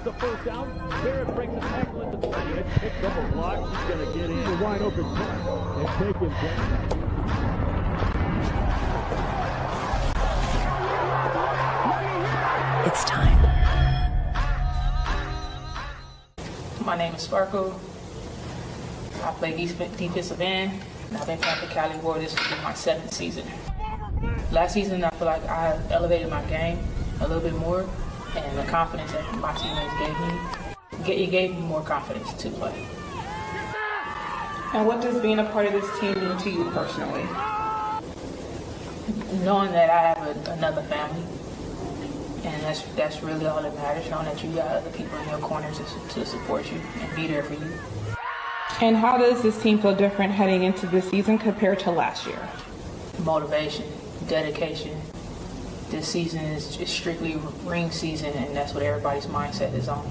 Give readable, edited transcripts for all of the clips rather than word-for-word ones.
gets the first down. Barrett breaks a tackle into the lane. It picks up a block. He's going to get in. A wide open pass and take him down. It's time. My name is Sparkle. I play defensive end, and I've been playing for Cali War. This will be my 7th season. Last season, I feel like I elevated my game a little bit more, and the confidence that my teammates gave me more confidence to play. And what does being a part of this team mean to you personally? Knowing that I have another family, and that's really all that matters, knowing that you got other people in your corner to support you and be there for you. And how does this team feel different heading into this season compared to last year? Motivation, dedication. This season is strictly ring season, and that's what everybody's mindset is on.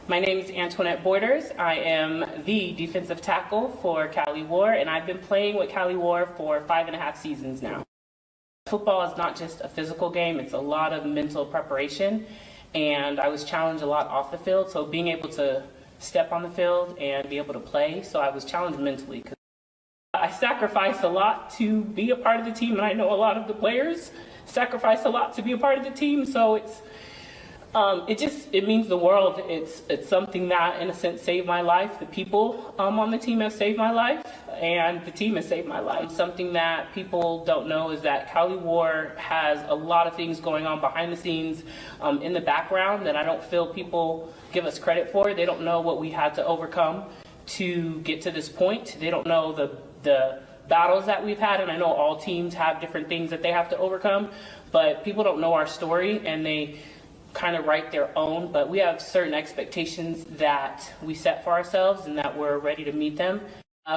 My name is Antoinette Borders. I am the defensive tackle for Cali War, and I've been playing with Cali War for 5.5 seasons now. Football is not just a physical game, it's a lot of mental preparation, and I was challenged a lot off the field, so being able to step on the field and be able to play, so I was challenged mentally. I sacrificed a lot to be a part of the team, and I know a lot of the players sacrificed a lot to be a part of the team, so it means the world. It's something that, in a sense, saved my life. The people on the team have saved my life, and the team has saved my life. Something that people don't know is that Cali War has a lot of things going on behind the scenes, in the background, that I don't feel people give us credit for. They don't know what we had to overcome to get to this point. They don't know the battles that we've had, and I know all teams have different things that they have to overcome, but people don't know our story, and they kind of write their own, but we have certain expectations that we set for ourselves and that we're ready to meet them.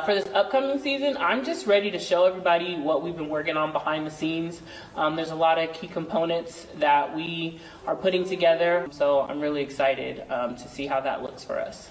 For this upcoming season, I'm just ready to show everybody what we've been working on behind the scenes. There's a lot of key components that we are putting together, so I'm really excited to see how that looks for us.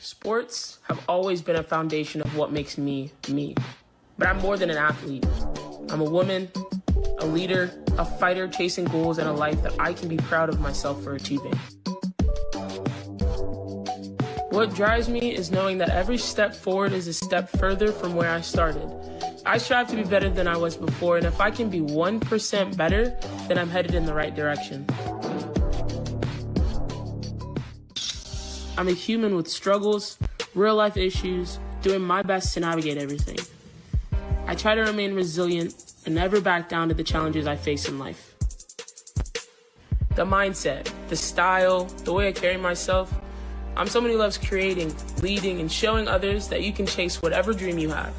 Sports have always been a foundation of what makes me, me. But I'm more than an athlete. I'm a woman, a leader, a fighter chasing goals and a life that I can be proud of myself for achieving. What drives me is knowing that every step forward is a step further from where I started. I strive to be better than I was before, and if I can be 1% better, then I'm headed in the right direction. I'm a human with struggles, real-life issues, doing my best to navigate everything. I try to remain resilient and never back down to the challenges I face in life. The mindset, the style, the way I carry myself, I'm someone who loves creating, leading, and showing others that you can chase whatever dream you have.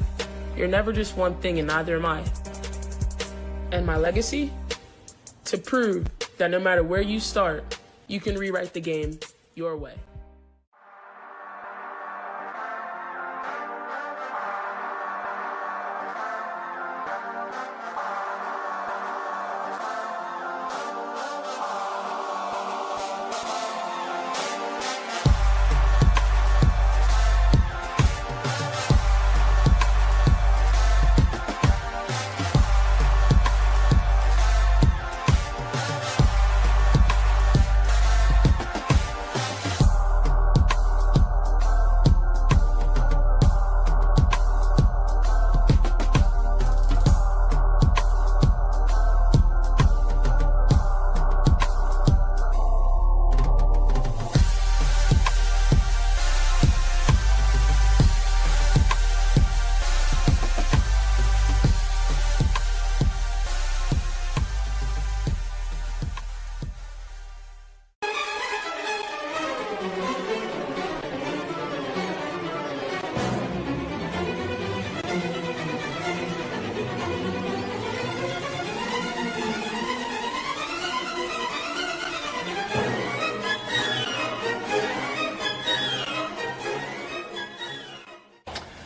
You're never just one thing, and neither am I. And my legacy? To prove that no matter where you start, you can rewrite the game your way.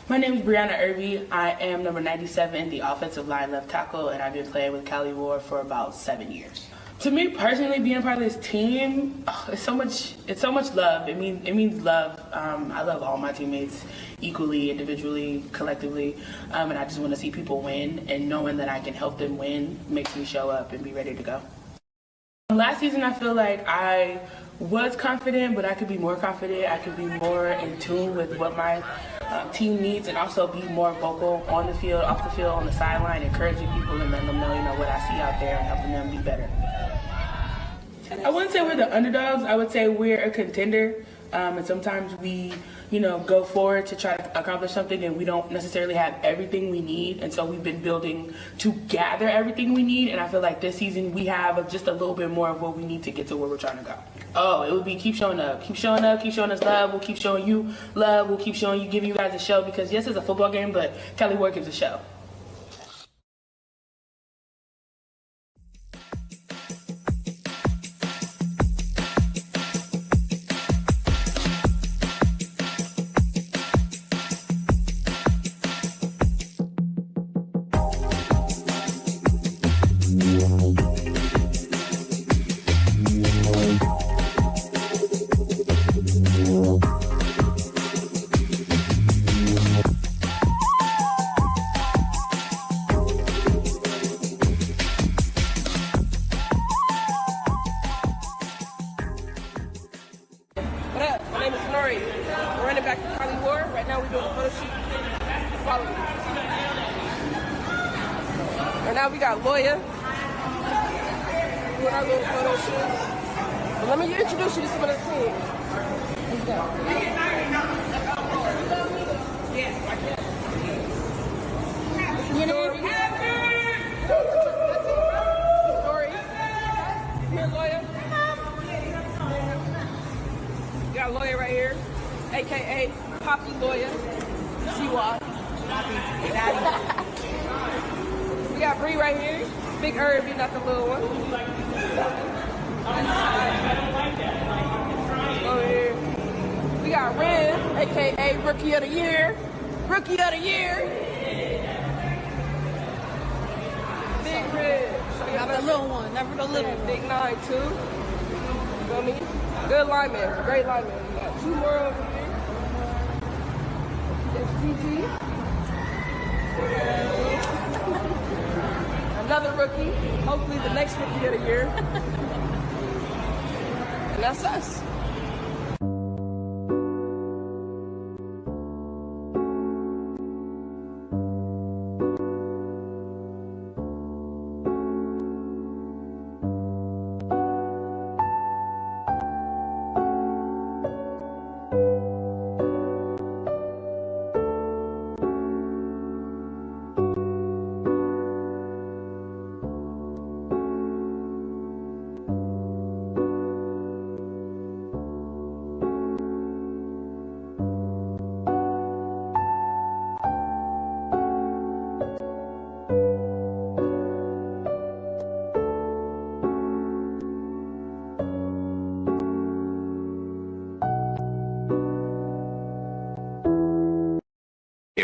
My name is Brianna Irby. I am number 97 in the offensive line left tackle, and I've been playing with Cali War for about 7 years. To me personally, being a part of this team, it's so much love. It means love. I love all my teammates equally, individually, collectively, and I just want to see people win, and knowing that I can help them win makes me show up and be ready to go. Last season, I feel like I was confident, but I could be more confident. I could be more in tune with what my team needs, and also be more vocal on the field, off the field, on the sideline, encouraging people and letting them know, what I see out there and helping them be better. I wouldn't say we're the underdogs. I would say we're a contender, and sometimes we, go forward to try to accomplish something, and we don't necessarily have everything we need, and so we've been building to gather everything we need, and I feel like this season we have just a little bit more of what we need to get to where we're trying to go. Oh, it would be keep showing up, keep showing us love, we'll keep showing you love, we'll keep showing you, giving you guys a show, because yes, it's a football game, but Cali War gives a show. Right now we got Lawyer doing our little photo shoot. But let me introduce you to some of the team. Let's go. Story. Here, Lawyer. We got Lawyer right here, aka Poppy Lawyer. See why? We got Bree right here. Big Irby, not the little one. Over here. We got Ren, aka Rookie of the Year. Rookie of the Year. Big Red. Never the little one, never the little one. Big 9 too. You know me? Good lineman, great lineman. We got two more over here. It's GG. Another rookie. Hopefully the next rookie of the year. And that's us.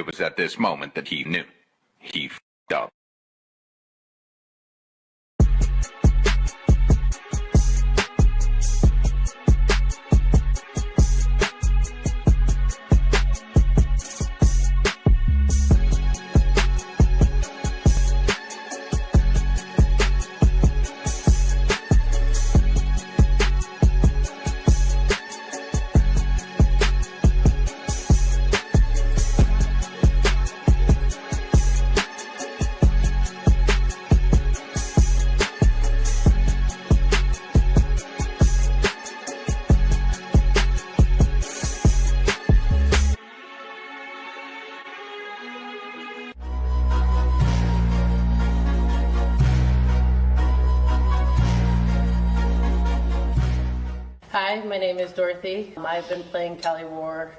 It was at this moment that he knew. He f***ed up. Hi, my name is Dorothy. I've been playing Cali War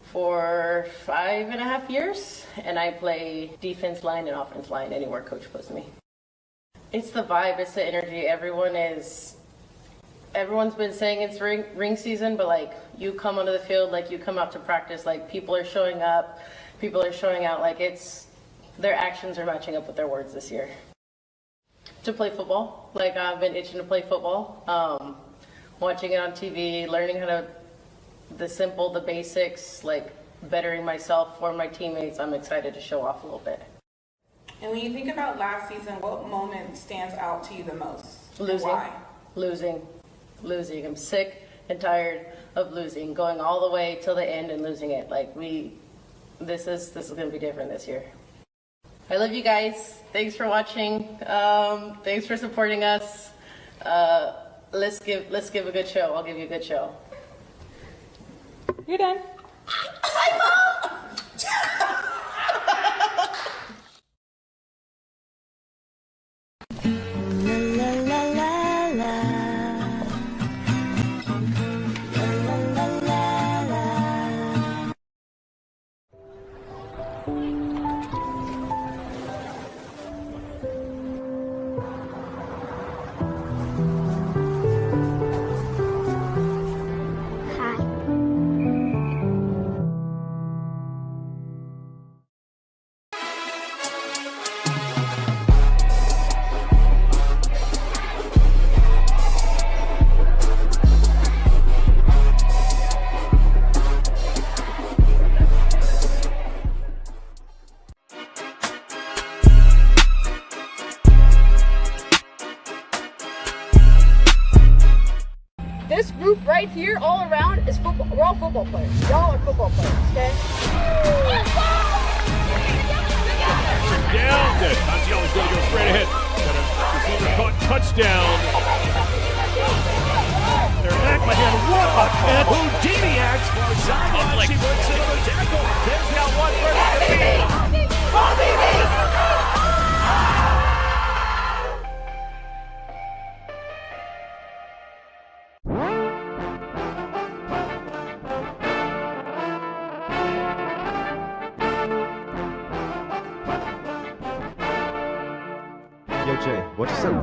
for 5.5 years, and I play defense line and offense line anywhere coach puts me. It's the vibe, it's the energy. Everyone's been saying it's ring season, but like you come onto the field, like you come out to practice, like people are showing up, people are showing out, like their actions are matching up with their words this year. To play football, like I've been itching to play football. Watching it on TV, learning how to, the basics, like bettering myself for my teammates. I'm excited to show off a little bit. And when you think about last season, what moment stands out to you the most? Losing. Why? Losing. I'm sick and tired of losing, going all the way till the end and losing it. Like this is gonna be different this year. I love you guys. Thanks for watching. Thanks for supporting us. Let's give a good show. I'll give you a good show. You're done. This group right here, all around, is football. We're all football players. Y'all are football players, okay? Down. Good. Montiello's going to go straight ahead. Got a receiver caught. Touchdown. They're back by hand. What a catch. Houdiniacs. Sideline. She breaks another tackle. There's now one Yo, Jay, what you say?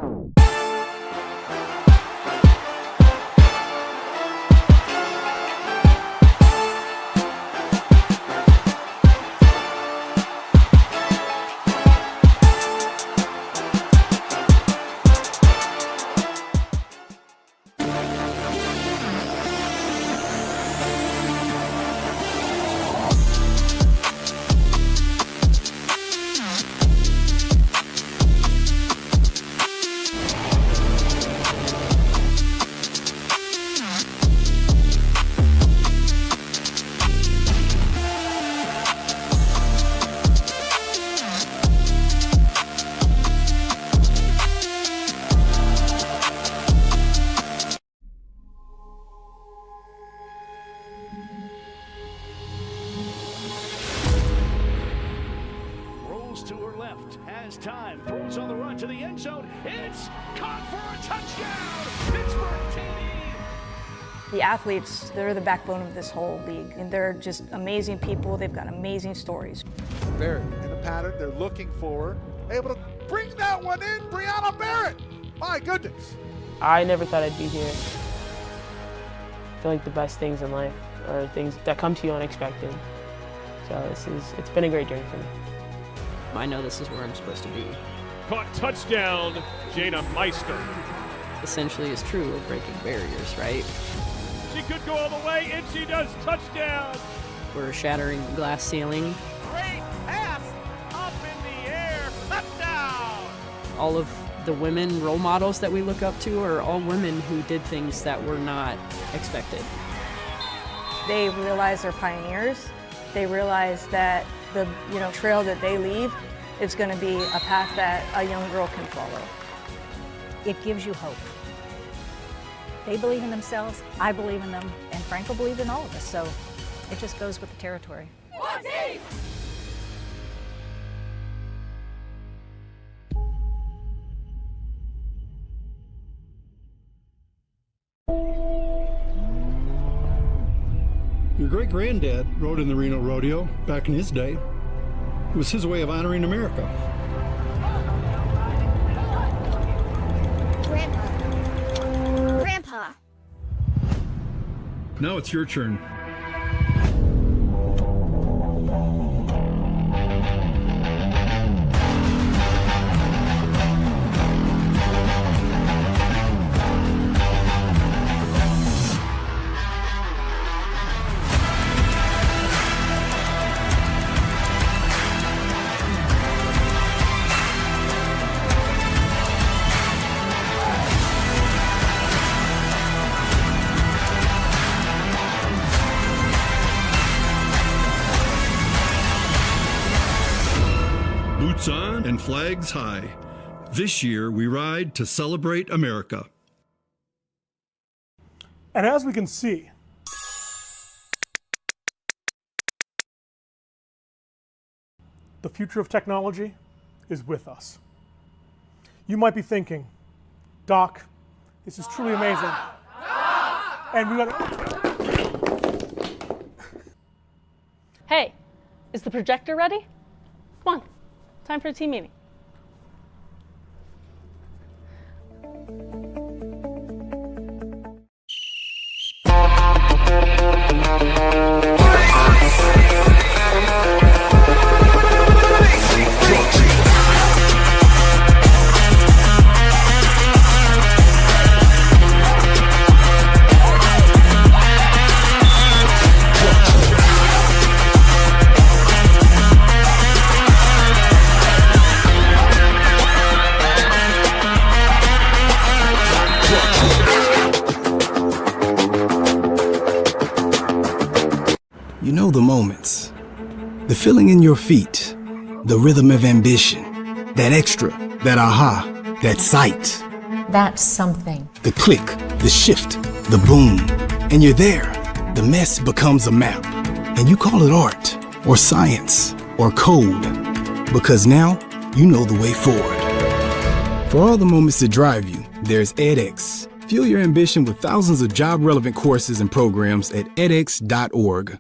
to her left, has time, throws on the run to the end zone. It's caught for a touchdown. Pittsburgh TD. The athletes, they're the backbone of this whole league, and they're just amazing people. They've got amazing stories. Barrett in the pattern, they're looking for her, able to bring that one in, Brianna Barrett. My goodness. I never thought I'd be here. I feel like the best things in life are things that come to you unexpected. So it's been a great journey for me. I know this is where I'm supposed to be. Caught touchdown, Jana Meister. Essentially is true of breaking barriers, right? She could go all the way, and she does. Touchdown. We're shattering the glass ceiling. Great pass up in the air. Touchdown. All of the women role models that we look up to are all women who did things that were not expected. They realize they're pioneers. They realize that the trail that they leave is going to be a path that a young girl can follow. It gives you hope. They believe in themselves, I believe in them, and Franco believes in all of us, so it just goes with the territory. One team! Your great-granddad rode in the Reno Rodeo back in his day. It was his way of honoring America. Grandpa. Now it's your turn. Boots on and flags high. This year we ride to celebrate America. And as we can see, the future of technology is with us. You might be thinking, Doc, this is truly amazing. And we got. Hey, is the projector ready? Come on, time for a team meeting. You know the moments, the feeling in your feet, the rhythm of ambition, that extra, that aha, that sight. That's something. The click, the shift, the boom, and you're there. The mess becomes a map, and you call it art, or science, or code, because now you know the way forward. For all the moments that drive you, there's edX. Fuel your ambition with thousands of job-relevant courses and programs at edX.org.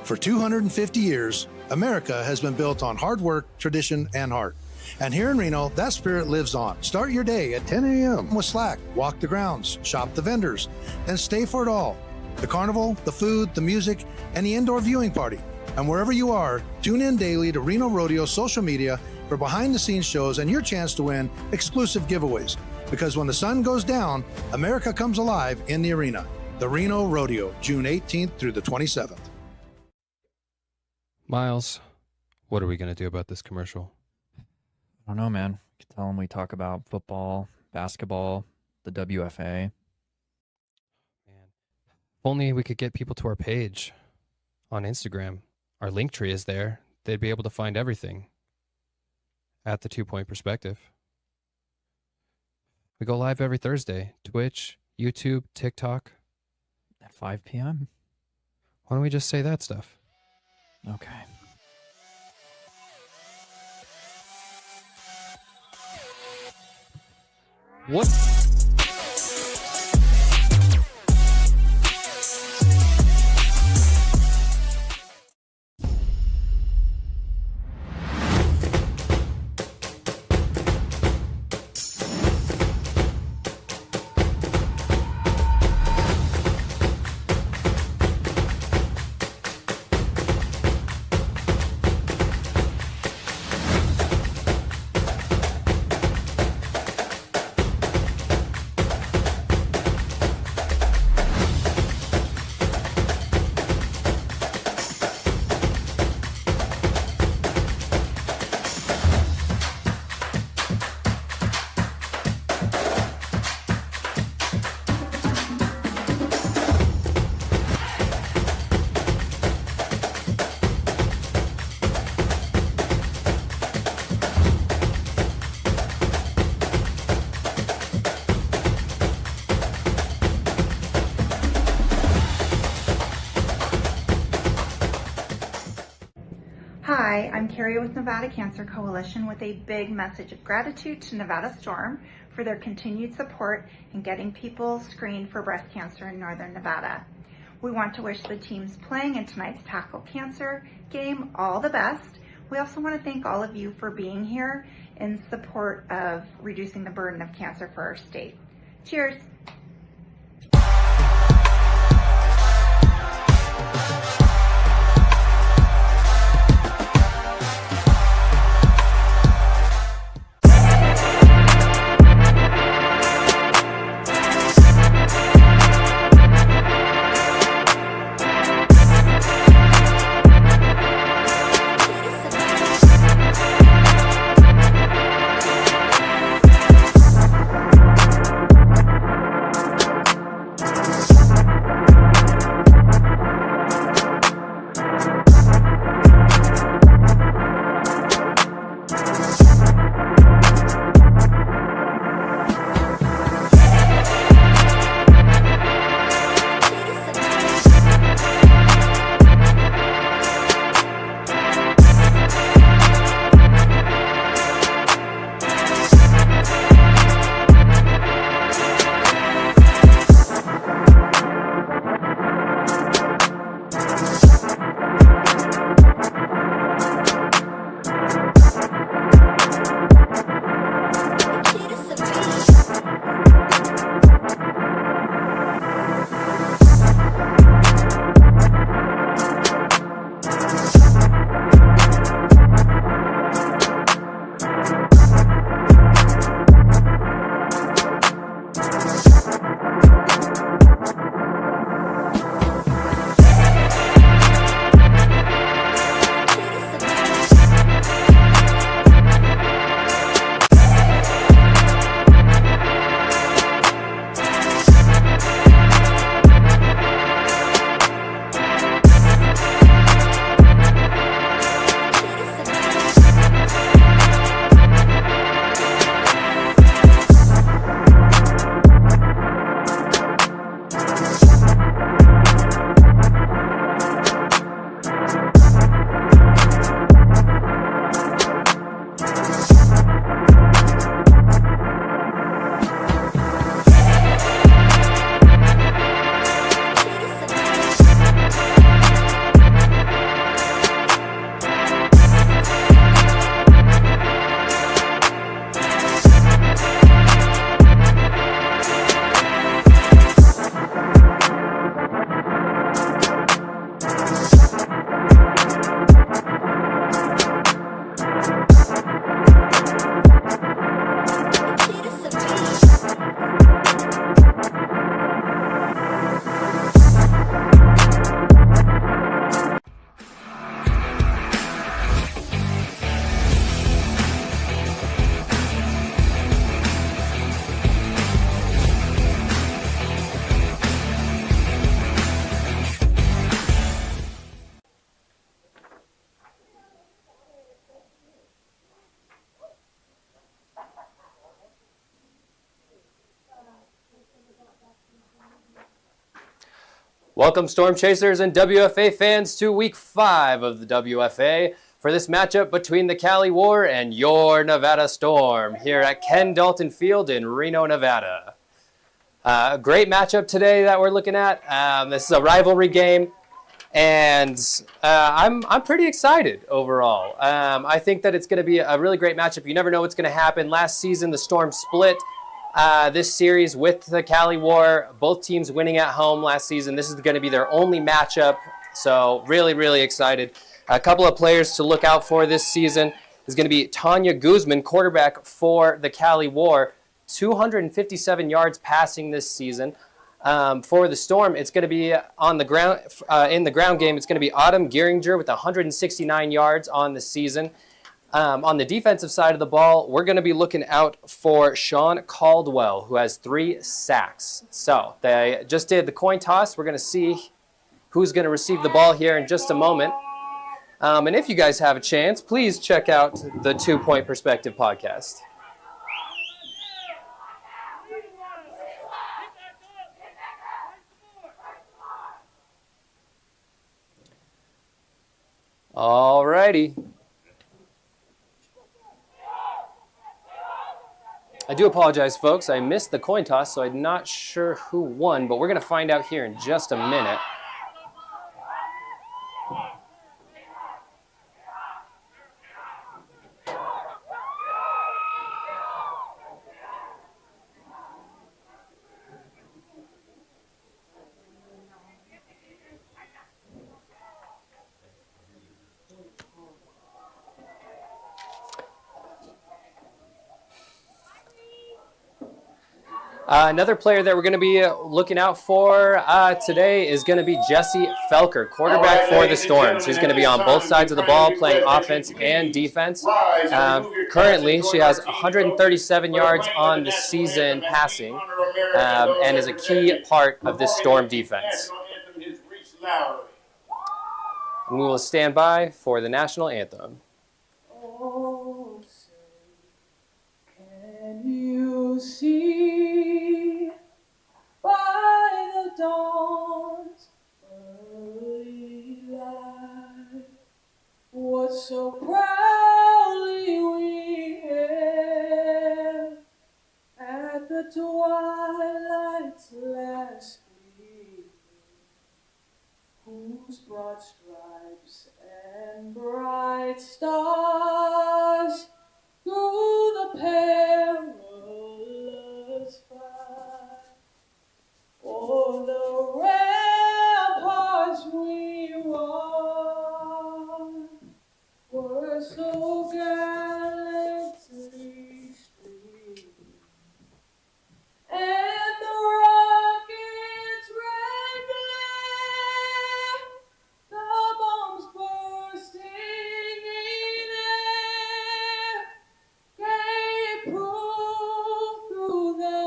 For 250 years, America has been built on hard work, tradition, and heart. And here in Reno, that spirit lives on. Start your day at 10 a.m. with Slack, walk the grounds, shop the vendors, then stay for it all the carnival, the food, the music, and the indoor viewing party. And wherever you are, tune in daily to Reno Rodeo social media for behind-the-scenes shows and your chance to win exclusive giveaways. Because when the sun goes down, America comes alive in the arena. The Reno Rodeo, June 18th through the 27th. Miles, what are we going to do about this commercial? I don't know, man. You can tell them we talk about football, basketball, the WFA. If only we could get people to our page on Instagram. Our link tree is there. They'd be able to find everything at the 2 Point Perspective. We go live every Thursday. Twitch, YouTube, TikTok. At 5 p.m.? Why don't we just say that stuff? Okay. What? Hi, I'm Carrie with Nevada Cancer Coalition with a big message of gratitude to Nevada Storm for their continued support in getting people screened for breast cancer in Northern Nevada. We want to wish the teams playing in tonight's Tackle Cancer game all the best. We also want to thank all of you for being here in support of reducing the burden of cancer for our state. Cheers. Welcome, Storm Chasers and WFA fans, to Week 5 of the WFA for this matchup between the Cali War and your Nevada Storm here at Ken Dalton Field in Reno, Nevada. A great matchup today that we're looking at. This is a rivalry game, and I'm pretty excited overall. I think that it's going to be a really great matchup. You never know what's going to happen. Last season, the Storm split this series with the Cali War. Both teams winning at home last season. This is going to be their only matchup, so really, really excited. A couple of players to look out for this season is going to be Tanya Guzman, quarterback for the Cali War. 257 yards passing this season. For the Storm, it's going to be on the ground. In the ground game, it's going to be Autumn Gearinger with 169 yards on the season. On the defensive side of the ball, we're going to be looking out for Sean Caldwell, who has 3 sacks. So they just did the coin toss. We're going to see who's going to receive the ball here in just a moment. And if you guys have a chance, please check out the 2 Point Perspective podcast. All righty. I do apologize, folks. I missed the coin toss, so I'm not sure who won, but we're going to find out here in just a minute. Another player that we're going to be looking out for today is going to be Jessie Felker, quarterback for the Storm. She's going to be on both sides of the ball, playing offense and defense. Currently, she has 137 yards on the season passing and is a key part of this Storm defense. And we will stand by for the national anthem. Oh, say, can you see by the dawn's early light what so proudly we hailed at the twilight's last gleam, whose broad stripes and bright stars through the perilous fight, o'er the ramparts we run, were so gallantly streamed, and the rockets' red glare, the bombs bursting in air, gave proof through the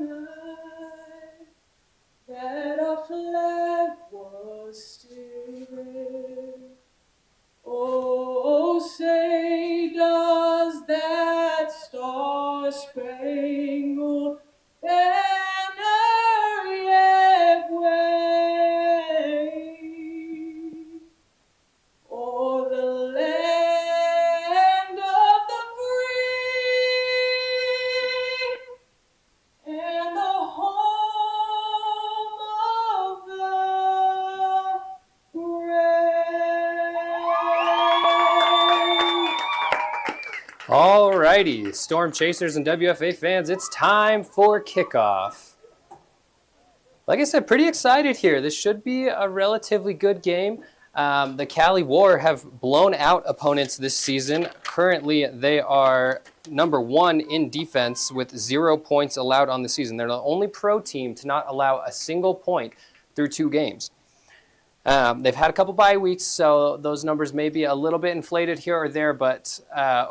night that our flag was still there. Oh, say does that star-spangled banner yet wave o'er the land of the free and the home of the brave? All righty, Storm Chasers and WFA fans, it's time for kickoff. Like I said, pretty excited here. This should be a relatively good game. The Cali War have blown out opponents this season. Currently, they are number 1 in defense with 0 points allowed on the season. They're the only pro team to not allow a single point through 2 games. They've had a couple bye weeks, so those numbers may be a little bit inflated here or there, but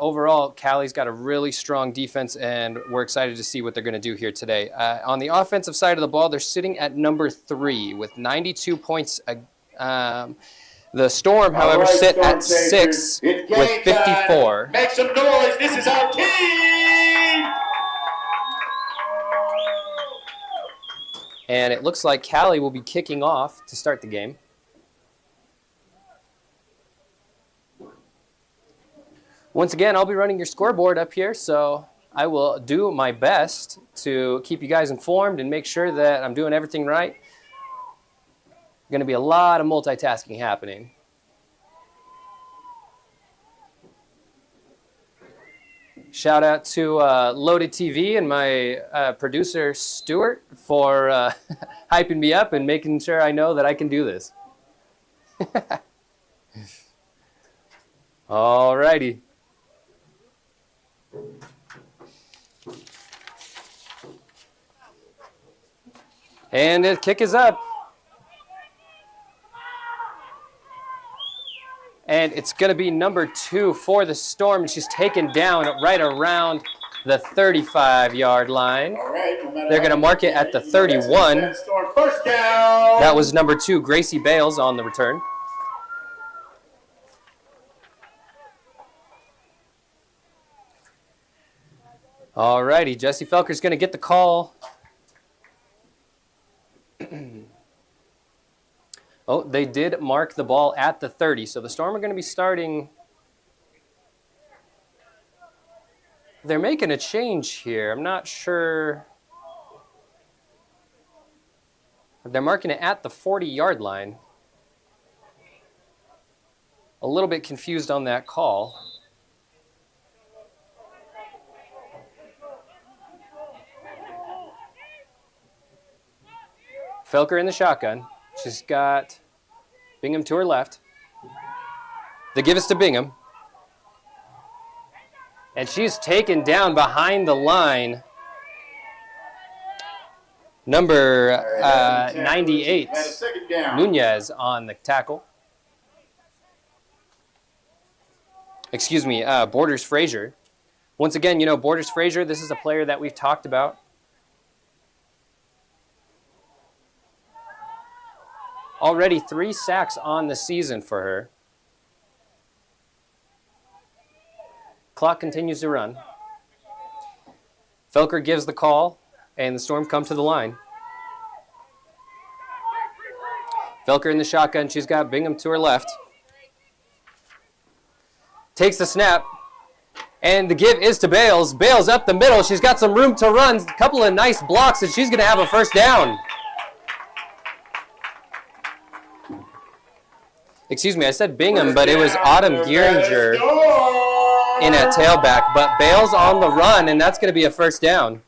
overall, Cali's got a really strong defense, and we're excited to see what they're going to do here today. On the offensive side of the ball, they're sitting at number 3 with 92 points. The Storm, however, sit at 6 with 54. Make some noise. This is our team. And it looks like Cali will be kicking off to start the game. Once again, I'll be running your scoreboard up here, so I will do my best to keep you guys informed and make sure that I'm doing everything right. Going to be a lot of multitasking happening. Shout out to Loaded TV and my producer, Stuart, for hyping me up and making sure I know that I can do this. All righty. And the kick is up. And it's going to be number 2 for the Storm. And she's taken down right around the 35-yard line. They're going to mark it at the 31. That was number 2, Gracie Bales, on the return. All righty, Jesse Felker's going to get the call. Oh, they did mark the ball at the 30, so the Storm are going to be starting. They're making a change here. I'm not sure. They're marking it at the 40-yard line. A little bit confused on that call. Felker in the shotgun. She's got Bingham to her left. The give is to Bingham. And she's taken down behind the line. Number 98, Nunez on the tackle. Excuse me, Borders Frazier. Once again, you know, Borders Frazier, this is a player that we've talked about. Already 3 sacks on the season for her. Clock continues to run. Felker gives the call, and the Storm come to the line. Felker in the shotgun. She's got Bingham to her left. Takes the snap, and the give is to Bales. Bales up the middle. She's got some room to run. A couple of nice blocks, and she's going to have a first down. Excuse me, I said Bingham, but it was Autumn Gearinger in at tailback. But Bales on the run, and that's going to be a first down.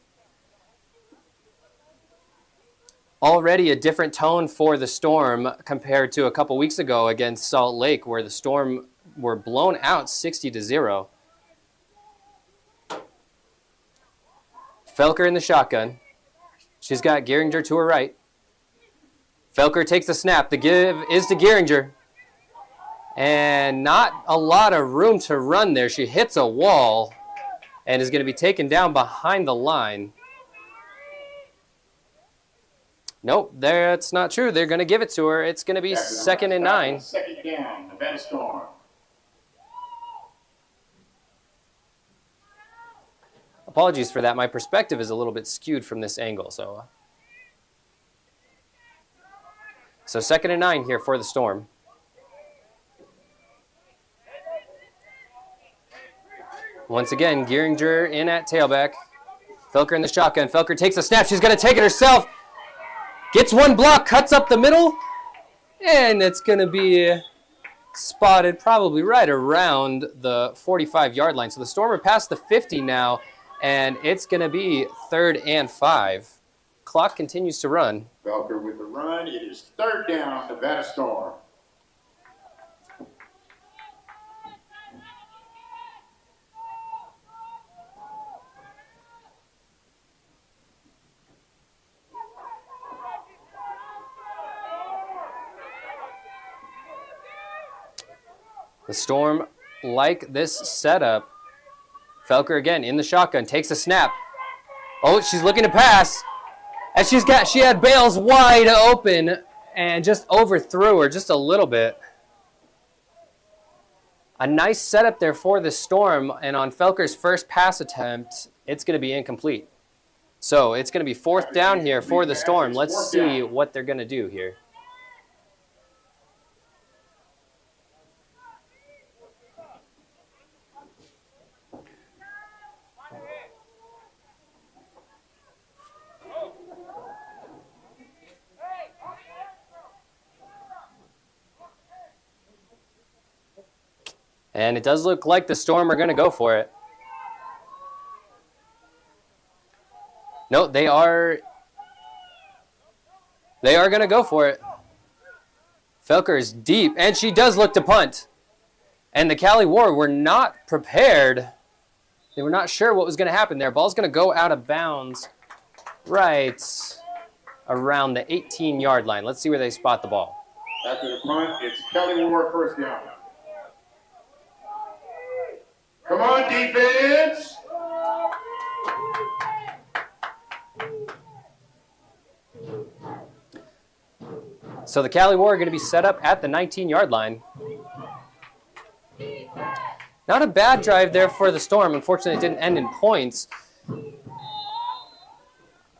Already a different tone for the Storm compared to a couple weeks ago against Salt Lake, where the Storm were blown out 60-0. Felker in the shotgun. She's got Gearinger to her right. Felker takes the snap. The give is to Gearinger. And not a lot of room to run there. She hits a wall and is going to be taken down behind the line. Nope, that's not true. They're going to give it to her. It's going to be 2nd and 9. Second down, Nevada Storm. Apologies for that. My perspective is a little bit skewed from this angle. So 2nd and 9 here for the Storm. Once again, Gearinger in at tailback. Felker in the shotgun. Felker takes a snap. She's going to take it herself. Gets one block, cuts up the middle, and it's going to be spotted probably right around the 45-yard line. So the Storm are past the 50 now, and it's going to be 3rd and 5. Clock continues to run. Felker with the run. It is 3rd down, Nevada Storm. The Storm like this setup. Felker again in the shotgun, takes a snap. Oh, she's looking to pass. And she had Bales wide open and just overthrew her just a little bit. A nice setup there for the Storm, and on Felker's first pass attempt, it's going to be incomplete. So it's going to be 4th down here for the Storm. Let's see what they're going to do here. And it does look like the Storm are going to go for it. No, they are going to go for it. Felker is deep, and she does look to punt. And the Cali War were not prepared. They were not sure what was going to happen there. Ball's going to go out of bounds right around the 18-yard line. Let's see where they spot the ball. After the punt, it's Cali War first down. Come on, defense! So the Cali War are going to be set up at the 19-yard line. Not a bad drive there for the Storm. Unfortunately, it didn't end in points.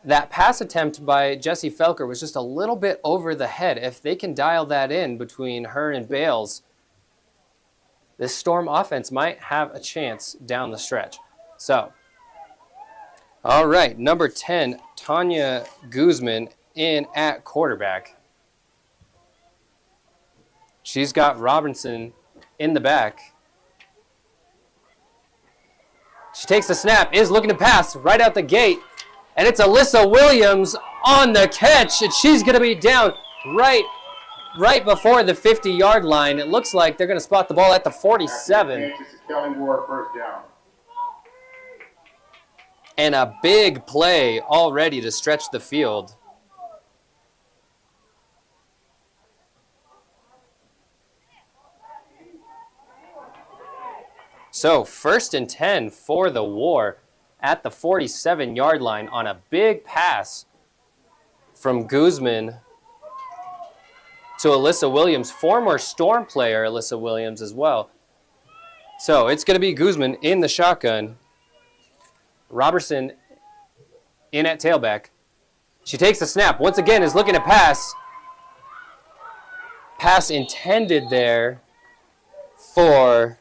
That pass attempt by Jessie Felker was just a little bit over the head. If they can dial that in between her and Bales, this Storm offense might have a chance down the stretch. So, all right, number 10, Tanya Guzman in at quarterback. She's got Robinson in the back. She takes the snap, is looking to pass right out the gate, and it's Alyssa Williams on the catch, and she's going to be down right before the 50-yard line. It looks like they're going to spot the ball at the 47. And a big play already to stretch the field. So 1st and 10 for the War at the 47-yard line on a big pass from Guzman to Alyssa Williams, former Storm player Alyssa Williams as well. So it's going to be Guzman in the shotgun. Robertson in at tailback. She takes the snap. Once again is looking to pass. Pass intended there for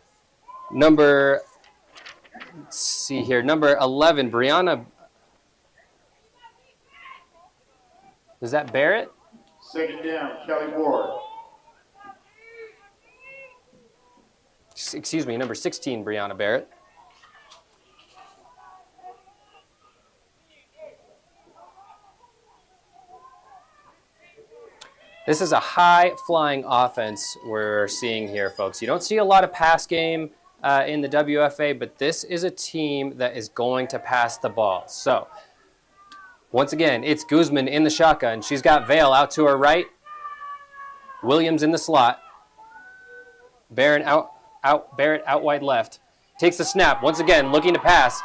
number 11, Brianna. Is that Barrett? 2nd down, Kelly Ward. Excuse me, number 16, Brianna Barrett. This is a high-flying offense we're seeing here, folks. You don't see a lot of pass game in the WFA, but this is a team that is going to pass the ball. So, once again, it's Guzman in the shotgun. She's got Vale out to her right. Williams in the slot. Barrett out wide left. Takes the snap. Once again, looking to pass.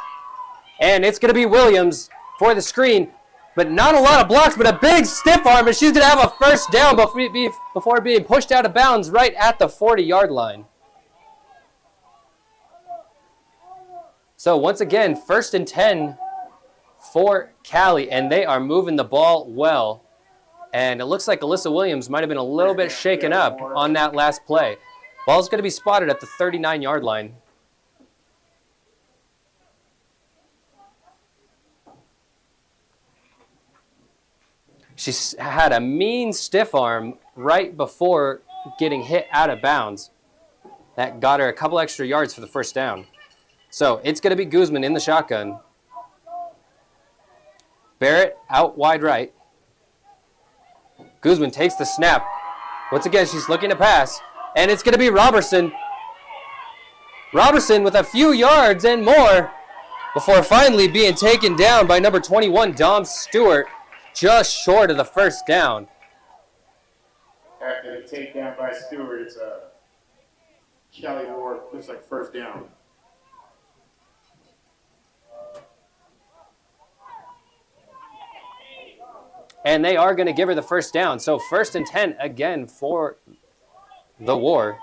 And it's going to be Williams for the screen. But not a lot of blocks, but a big stiff arm. And she's going to have a first down before being pushed out of bounds right at the 40-yard line. So once again, 1st and 10 for Cali, and they are moving the ball well. And it looks like Alyssa Williams might have been a little bit shaken up on that last play. Ball's going to be spotted at the 39-yard line. She's had a mean stiff arm right before getting hit out of bounds. That got her a couple extra yards for the first down. So it's going to be Guzman in the shotgun. Barrett out wide right. Guzman takes the snap. Once again, she's looking to pass. And it's going to be Robertson. Robertson with a few yards and more before finally being taken down by number 21, Dom Stewart, just short of the first down. After the takedown by Stewart, it's Kelly Ward, looks like first down. And they are going to give her the first down. So 1st and 10 again for the War.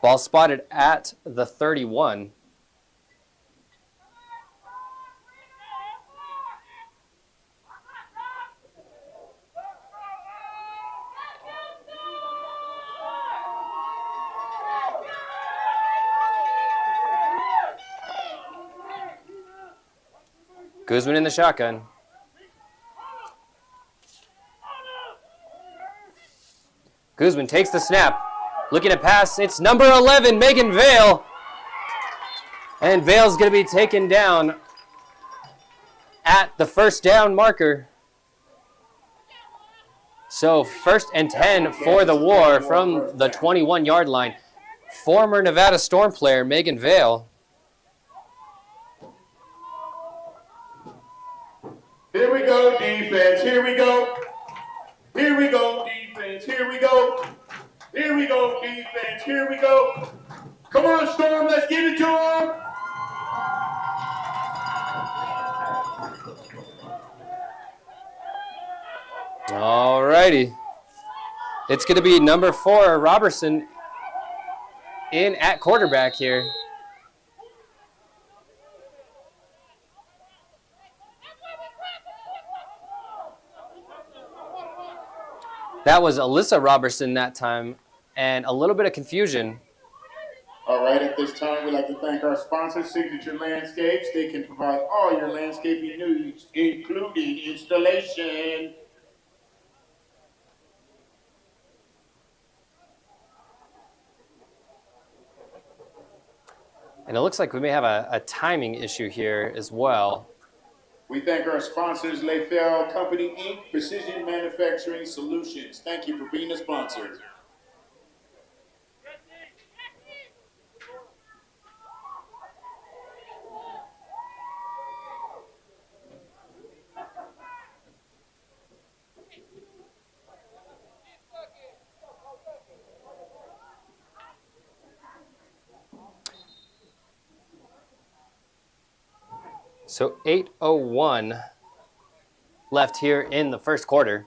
Ball spotted at the 31. Guzman in the shotgun. Guzman takes the snap. Looking to pass. It's number 11, Megan Vale. And Vale's going to be taken down at the first down marker. So 1st and 10 for the War from the 21-yard line. Former Nevada Storm player Megan Vale. Here we go, defense. Here we go. Here we go, defense. Here we go. Here we go, defense. Here we go. Come on, Storm. Let's give it to them. All righty. It's going to be number 4, Robertson, in at quarterback here. That was Alyssa Robertson that time, and a little bit of confusion. All right, at this time, we'd like to thank our sponsor, Signature Landscapes. They can provide all your landscaping needs, including installation. And it looks like we may have a timing issue here as well. We thank our sponsors, Layfell Company, Inc., Precision Manufacturing Solutions. Thank you for being a sponsor. So 8:01 left here in the first quarter.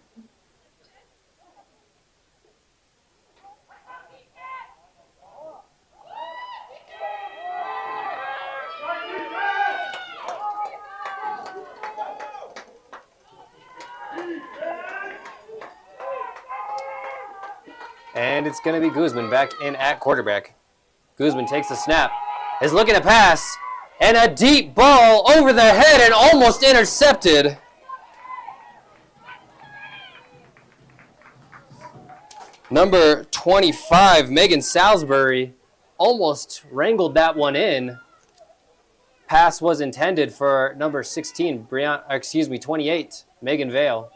And it's going to be Guzman back in at quarterback. Guzman takes the snap, is looking to pass. And a deep ball over the head and almost intercepted. Number 25, Megan Salisbury, almost wrangled that one in. Pass was intended for number 16, 28, Megan Vale.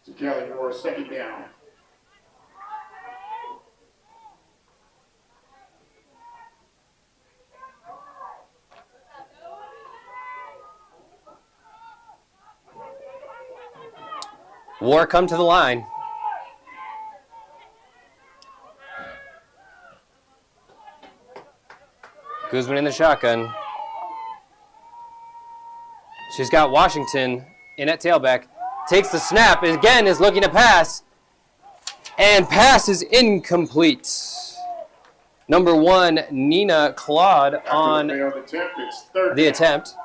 To Cali for a 2nd down. War come to the line. Guzman in the shotgun. She's got Washington in at tailback. Takes the snap, again is looking to pass. And pass is incomplete. Number 1, Nina Claude on the attempt.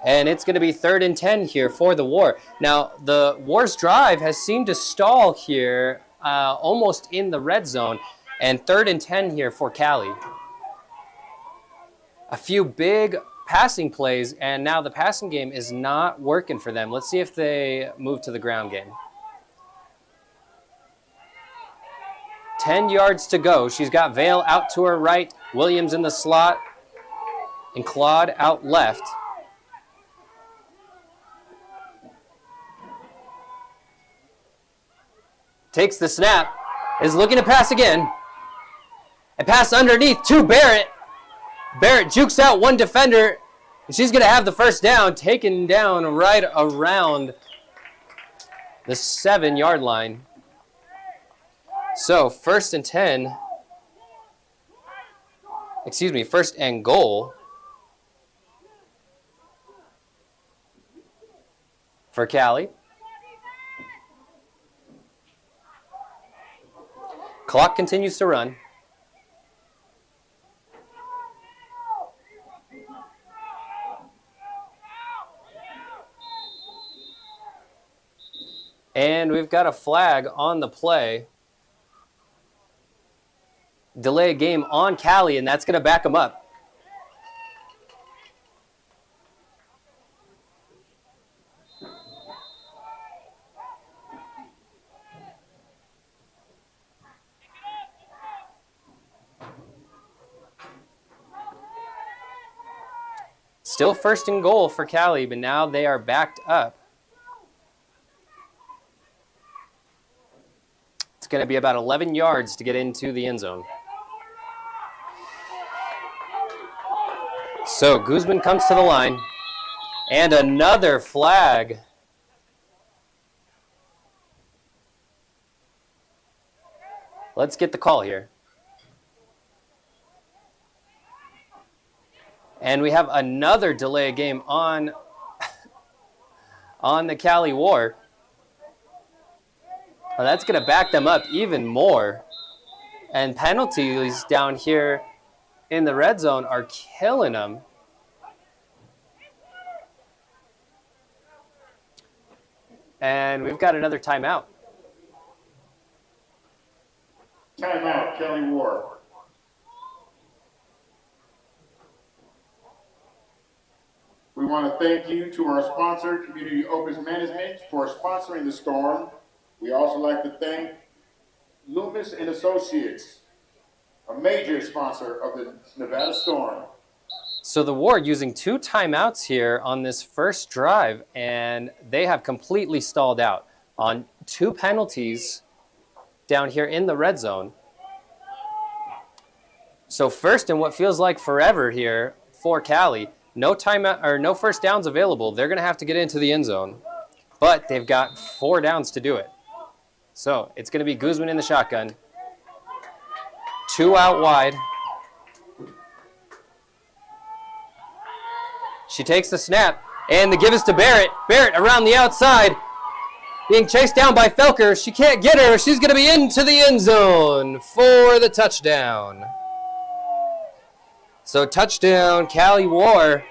And it's going to be 3rd and 10 here for the War. Now, the War's drive has seemed to stall here almost in the red zone. And 3rd and 10 here for Cali. A few big passing plays, and now the passing game is not working for them. Let's see if they move to the ground game. 10 yards to go. She's got Vale out to her right, Williams in the slot, and Claude out left. Takes the snap, is looking to pass again. And pass underneath to Barrett. Barrett jukes out one defender, and she's going to have the first down, taken down right around the 7-yard line. So 1st and goal for Cali. Clock continues to run. And we've got a flag on the play. Delay a game on Cali, and that's going to back them up. Still first and goal for Cali, but now they are backed up. It's going to be about 11 yards to get into the end zone. So Guzman comes to the line, and another flag. Let's get the call here. And we have another delay game on the Cali War. Well, that's going to back them up even more. And penalties down here in the red zone are killing them. And we've got another timeout. Timeout, Cali War. We want to thank you to our sponsor, Community Opus Management, for sponsoring the storm. We also like to thank Loomis and Associates, a major sponsor of the Nevada Storm. So the War using 2 timeouts here on this first drive, and they have completely stalled out on 2 penalties down here in the red zone. So first in what feels like forever here for Cali. No timeout or no first downs available. They're going to have to get into the end zone. But they've got 4 downs to do it. So it's going to be Guzman in the shotgun. 2 out wide. She takes the snap, and the give is to Barrett. Barrett around the outside, being chased down by Felker. She can't get her. She's going to be into the end zone for the touchdown. So touchdown, Cali War,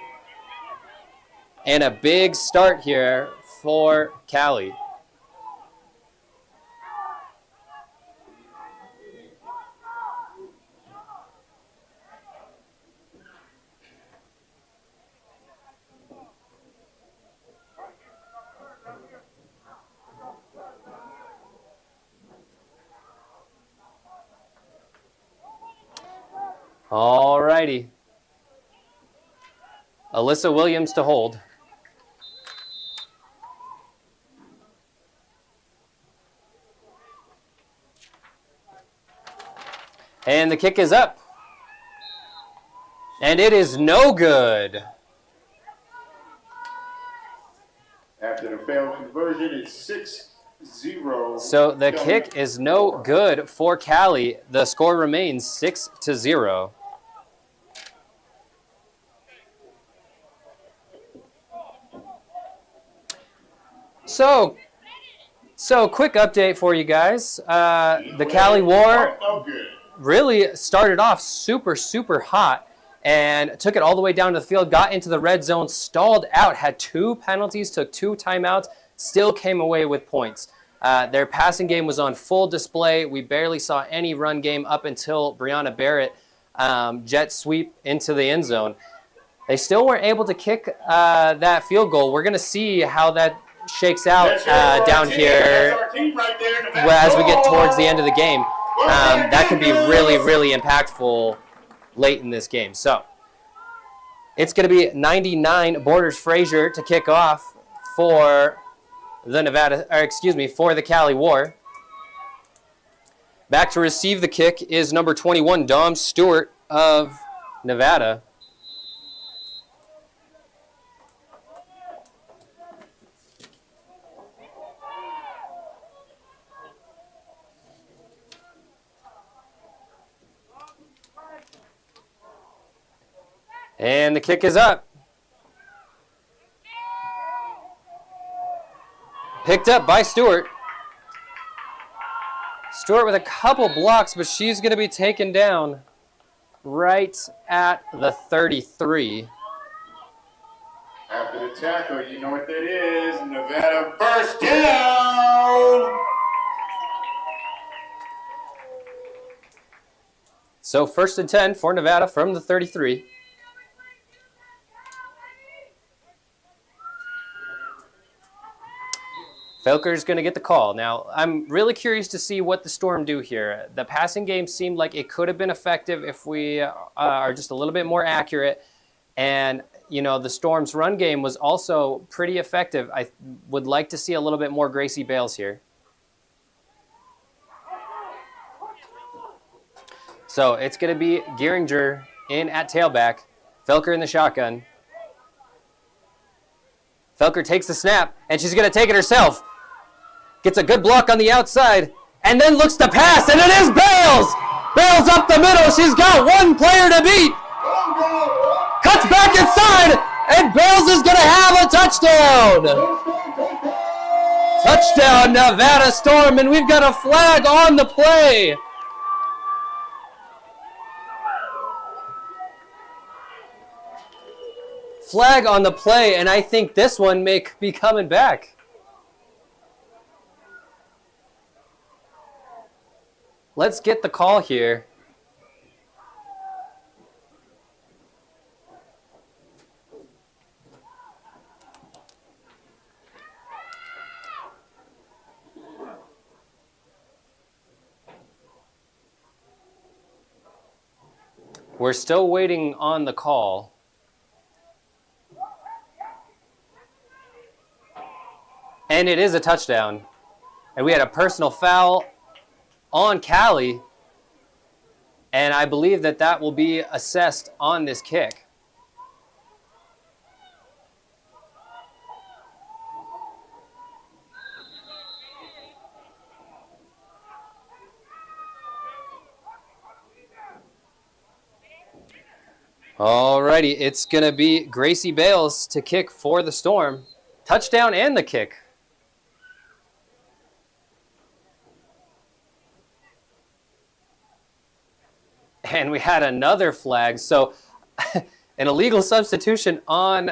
and a big start here for Cali. All righty. Alyssa Williams to hold. And the kick is up. And it is no good. After the failed conversion, it's 6-0. So the kick is no good for Cali. The score remains 6-0. So quick update for you guys. The Cali War really started off super hot and took it all the way down to the field, got into the red zone, stalled out, had 2 penalties, took 2 timeouts, still came away with points. Their passing game was on full display. We barely saw any run game up until Brianna Barrett jet sweep into the end zone. They still weren't able to kick that field goal. We're going to see how that shakes out down here as we get towards the end of the game. That could be really impactful late in this game. So it's going to be 99 Borders Frazier to kick off for the for the Cali War. Back to receive the kick is number 21, Dom Stewart of Nevada. And the kick is up. Picked up by Stewart. Stewart with a couple blocks, but she's going to be taken down right at the 33. After the tackle, you know what that is. Nevada first down. So 1st and 10 for Nevada from the 33. Felker's going to get the call. Now, I'm really curious to see what the Storm do here. The passing game seemed like it could have been effective if we are just a little bit more accurate. And you know, the Storm's run game was also pretty effective. I would like to see a little bit more Gracie Bales here. So it's going to be Gehringer in at tailback. Felker in the shotgun. Felker takes the snap, and she's going to take it herself. Gets a good block on the outside, and then looks to pass, and it is Bales! Bales up the middle. She's got one player to beat. Cuts back inside, and Bales is going to have a touchdown. Touchdown, Nevada Storm, and we've got a flag on the play. Flag on the play, and I think this one may be coming back. Let's get the call here. We're still waiting on the call. And it is a touchdown. And we had a personal foul on Cali. And I believe that that will be assessed on this kick. Alrighty, it's going to be Gracie Bales to kick for the Storm. Touchdown and the kick. And we had another flag. So an illegal substitution on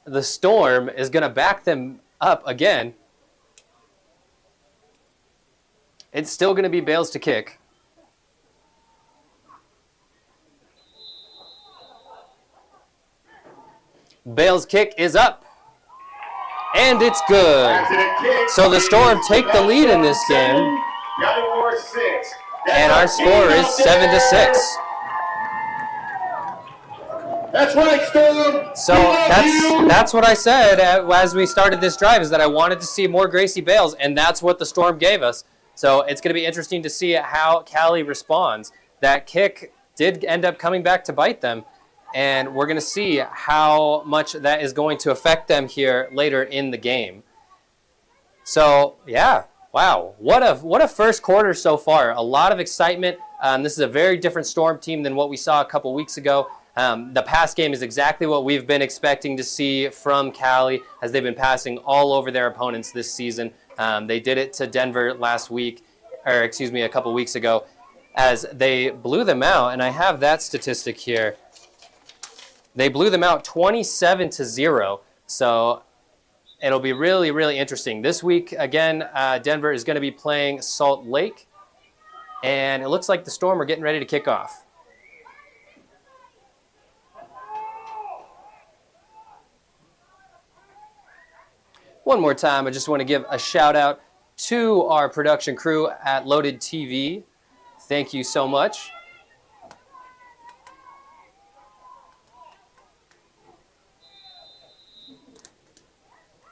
the Storm is going to back them up again. It's still going to be Bales to kick. Bales' kick is up. And it's good. So the Storm take the lead in this game. And our score is 7-6. That's right, Storm. So that's what I said as we started this drive, is that I wanted to see more Gracie Bales, and that's what the Storm gave us. So it's going to be interesting to see how Cali responds. That kick did end up coming back to bite them, and we're going to see how much that is going to affect them here later in the game. So, yeah. Wow, what a first quarter so far. A lot of excitement. This is a very different Storm team than what we saw a couple weeks ago. The pass game is exactly what we've been expecting to see from Cali, as they've been passing all over their opponents this season. They did it to Denver last week, or excuse me, a couple weeks ago, as they blew them out. And I have that statistic here. They blew them out 27-0. So it'll be really, really interesting. This week, again, Denver is going to be playing Salt Lake. And it looks like the Storm are getting ready to kick off. One more time, I just want to give a shout out to our production crew at Loaded TV. Thank you so much.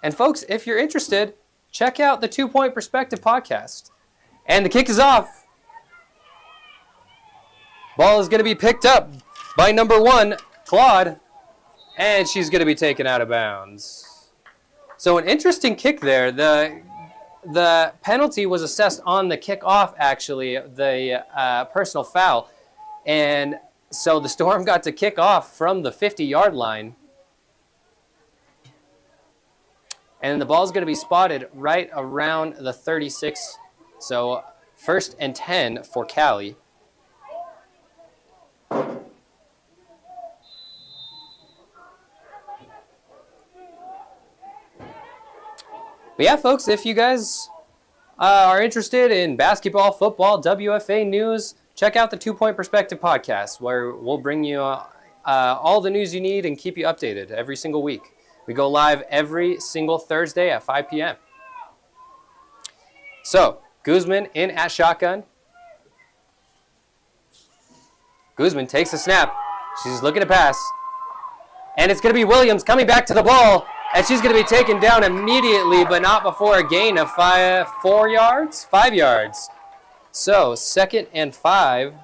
And folks, if you're interested, check out the 2 Point Perspective podcast. And the kick is off. Ball is going to be picked up by number 1, Claude. And she's going to be taken out of bounds. So an interesting kick there. The penalty was assessed on the kickoff, actually, the personal foul. And so the Storm got to kick off from the 50-yard line. And the ball's going to be spotted right around the 36. So 1st and 10 for Cali. But yeah, folks, if you guys are interested in basketball, football, WFA news, check out the 2 Point Perspective podcast, where we'll bring you all the news you need and keep you updated every single week. We go live every single Thursday at 5 p.m. So, Guzman in at shotgun. Guzman takes the snap. She's looking to pass. And it's going to be Williams coming back to the ball. And she's going to be taken down immediately, but not before a gain of 5 yards. So 2nd and 5.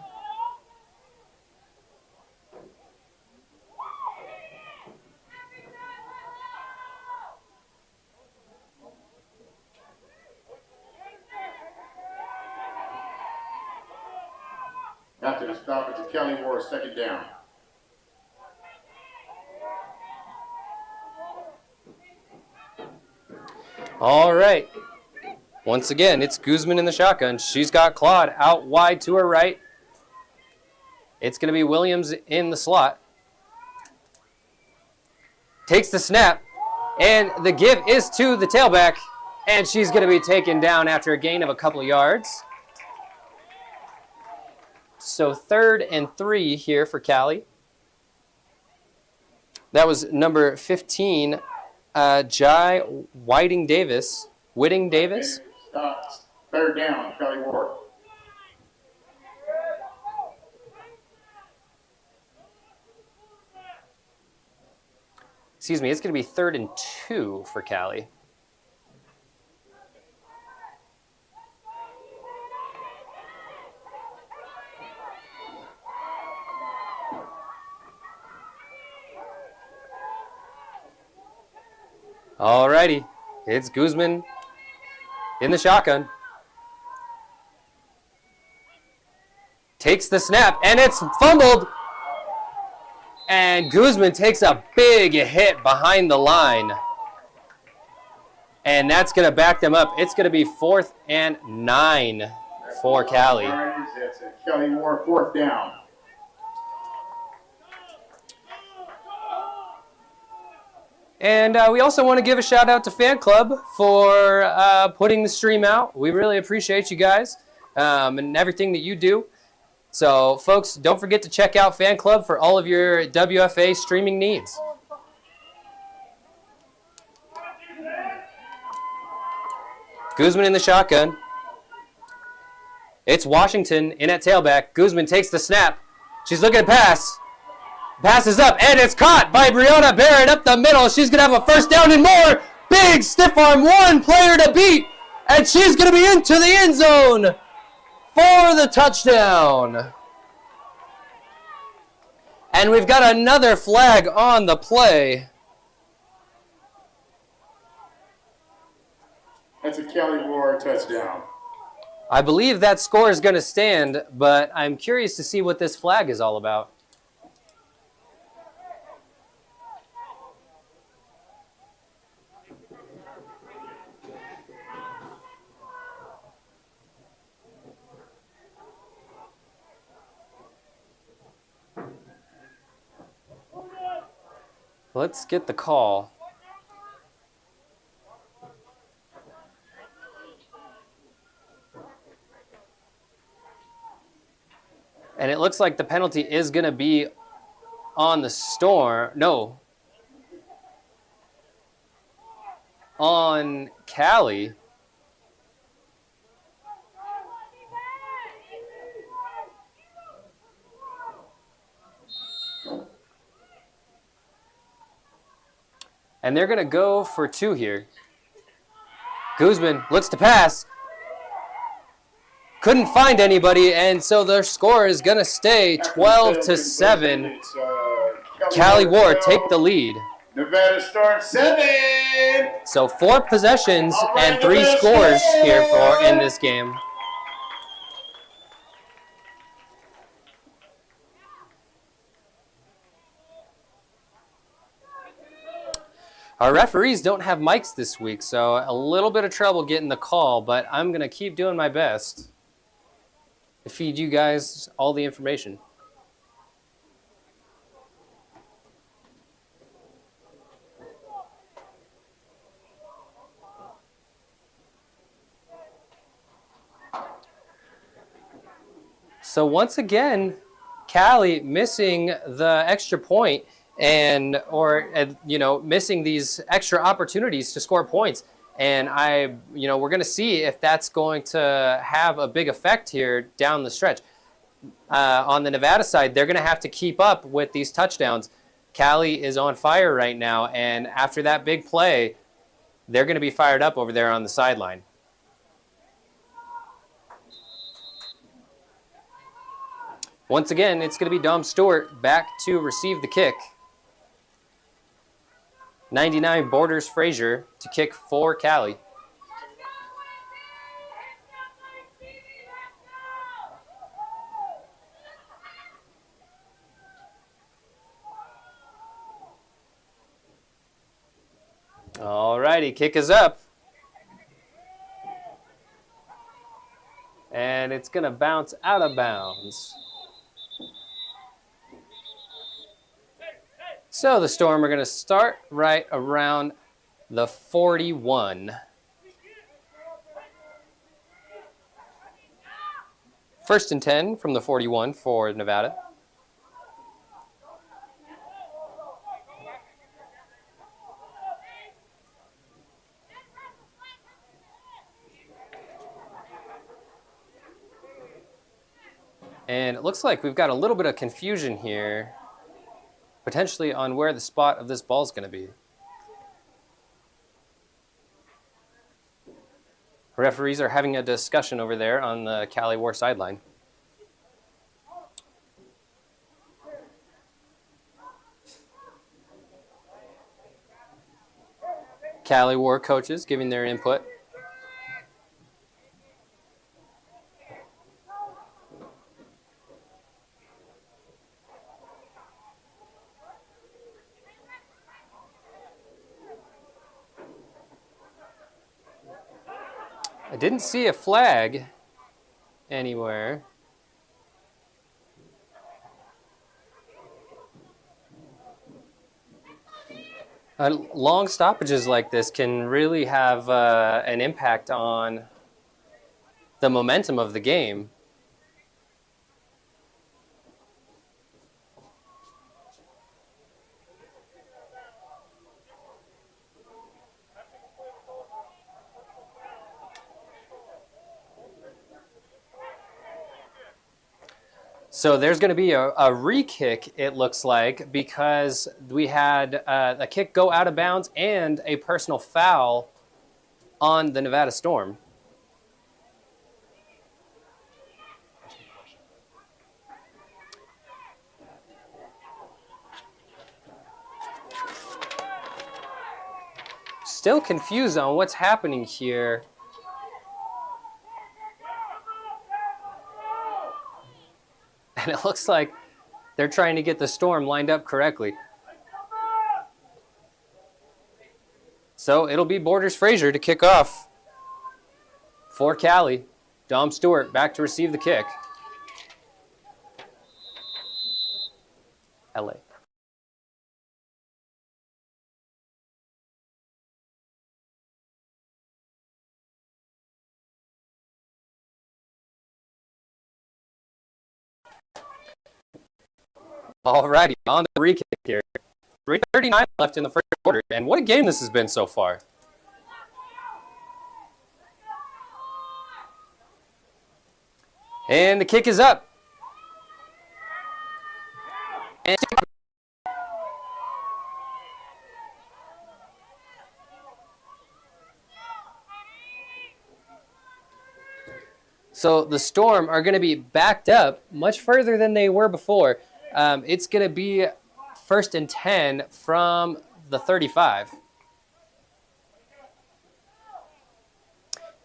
After the stoppage of Cali Ward, 2nd down. All right. Once again, it's Guzman in the shotgun. She's got Claude out wide to her right. It's going to be Williams in the slot. Takes the snap, and the give is to the tailback, and she's going to be taken down after a gain of a couple of yards. So 3rd and 3 here for Cali. That was number 15, Jai Whiting Davis. 3rd down, Cali Ward. Excuse me, it's going to be 3rd and 2 for Cali. All righty, it's Guzman in the shotgun. Takes the snap, and it's fumbled. And Guzman takes a big hit behind the line. And that's going to back them up. It's going to be 4th and 9 for Cali. That's it. Cali Ward, 4th down. And we also want to give a shout out to Fan Club for putting the stream out. We really appreciate you guys and everything that you do. So, folks, don't forget to check out Fan Club for all of your WFA streaming needs. Guzman in the shotgun. It's Washington in at tailback. Guzman takes the snap. She's looking to pass. Passes up, and it's caught by Brianna Barrett up the middle. She's going to have a 1st down and more. Big stiff arm, one player to beat, and she's going to be into the end zone for the touchdown. And we've got another flag on the play. That's a Cali Ward touchdown. I believe that score is going to stand, but I'm curious to see what this flag is all about. Let's get the call. And it looks like the penalty is going to be on the Storm. No. On Cali. And they're going to go for 2 here. Guzman looks to pass. Couldn't find anybody, and so their score is going to stay 12-7. Cali Ward take the lead. Nevada Storm 7. So 4 possessions and 3 scores here in this game. Our referees don't have mics this week, so a little bit of trouble getting the call, but I'm going to keep doing my best to feed you guys all the information. So once again, Cali missing the extra point missing these extra opportunities to score points. And we're going to see if that's going to have a big effect here down the stretch. On the Nevada side, they're going to have to keep up with these touchdowns. Cali is on fire right now, and after that big play, they're going to be fired up over there on the sideline. Once again, it's going to be Dom Stewart back to receive the kick. 99 Borders Frazier to kick for Cali. All righty, kick is up. And it's going to bounce out of bounds. So the Storm are going to start right around the 41. First and 10 from the 41 for Nevada. And it looks like we've got a little bit of confusion here, potentially on where the spot of this ball is going to be. Referees are having a discussion over there on the Cali War sideline. Cali War coaches giving their input. I didn't see a flag anywhere. Long stoppages like this can really have an impact on the momentum of the game. So there's going to be a re-kick, it looks like, because we had a kick go out of bounds and a personal foul on the Nevada Storm. Still confused on what's happening here. And it looks like they're trying to get the Storm lined up correctly. So it'll be Borders Frazier to kick off for Cali. Dom Stewart back to receive the kick. LA. Alrighty, on the re-kick here. 3:39 left in the first quarter, and what a game this has been so far. And the kick is up. And so the Storm are going to be backed up much further than they were before. It's going to be first and 10 from the 35.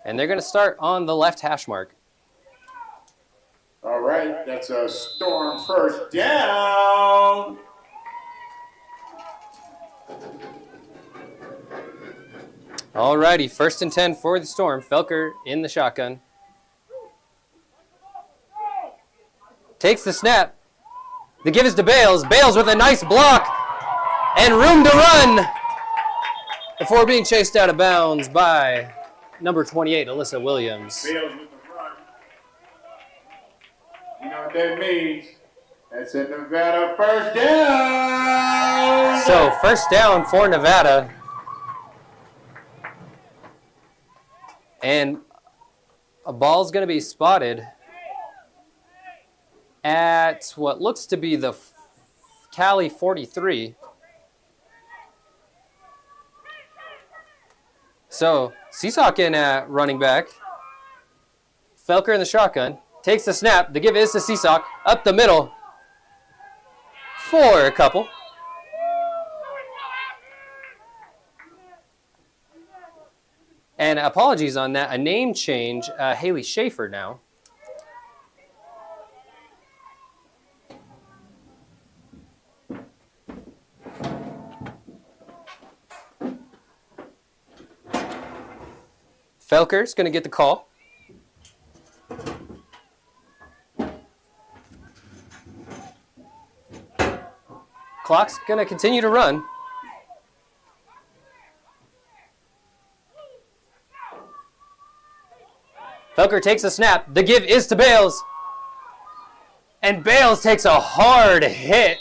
And they're going to start on the left hash mark. All right, that's a Storm first down. All righty, first and 10 for the Storm. Felker in the shotgun. Takes the snap. The give is to Bales. Bales with a nice block and room to run before being chased out of bounds by number 28, Alyssa Williams. Bales with the run. You know what that means? That's a Nevada first down. So first down for Nevada. And a ball's going to be spotted at what looks to be the Cali 43. So Seesaw in at running back. Felker in the shotgun. Takes the snap. The give is to Seesaw. Up the middle. For a couple. And apologies on that. A name change. Haley Schaefer now. Felker's going to get the call. Clock's going to continue to run. Felker takes a snap. The give is to Bales. And Bales takes a hard hit.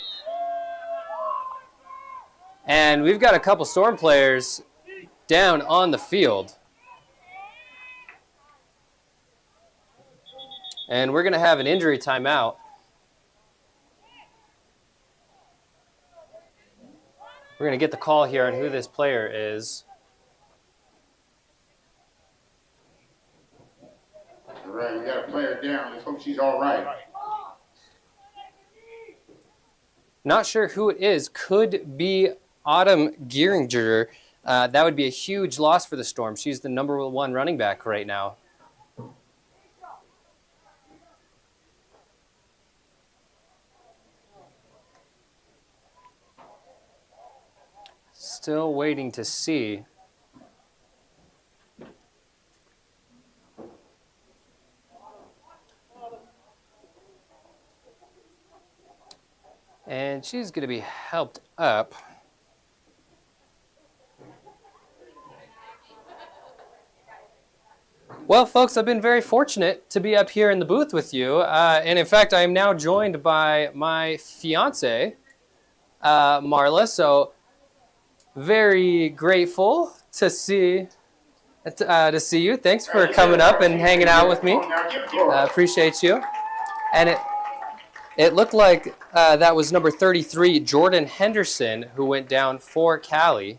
And we've got a couple Storm players down on the field. And we're going to have an injury timeout. We're going to get the call here on who this player is. All right, we got a player down. Let's hope she's all right. Not sure who it is. Could be Autumn Gearinger. That would be a huge loss for the Storm. She's the #1 running back right now. Still waiting to see. And she's going to be helped up. Well, folks, I've been very fortunate to be up here in the booth with you. And in fact, I am now joined by my fiance, Marla. So very grateful to see you. Thanks for coming up and hanging out with me. Appreciate you. And it looked like that was number 33, Jordan Henderson, who went down for Cali.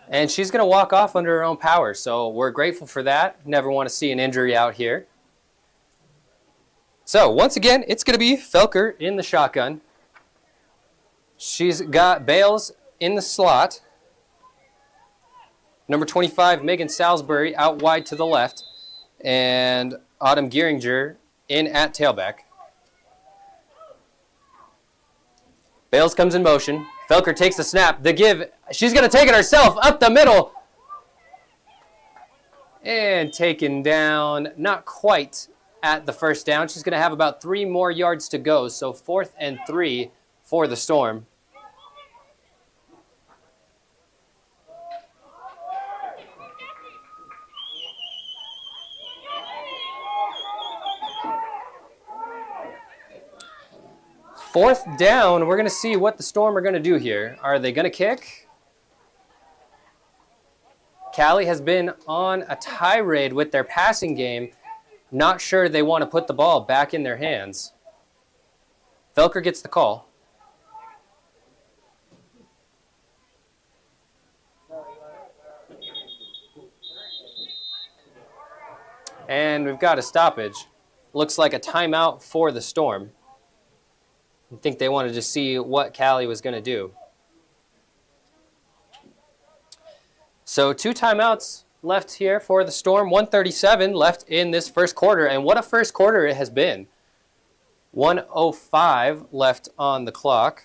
And she's going to walk off under her own power, so we're grateful for that. Never want to see an injury out here. So, once again, it's going to be Felker in the shotgun. She's got Bales in the slot. Number 25, Megan Salisbury, out wide to the left. And Autumn Gearinger in at tailback. Bales comes in motion. Felker takes the snap. The give. She's going to take it herself up the middle. And taken down, not quite at the first down. She's going to have about 3 more yards to go. So 4th and 3 for the Storm. Fourth down, we're going to see what the Storm are going to do here. Are they going to kick? Cali has been on a tirade with their passing game. Not sure they want to put the ball back in their hands. Felker gets the call. And we've got a stoppage. Looks like a timeout for the Storm. I think they wanted to see what Cali was going to do. So 2 timeouts left here for the Storm. 1:37 left in this first quarter. And what a first quarter it has been. 1:05 left on the clock.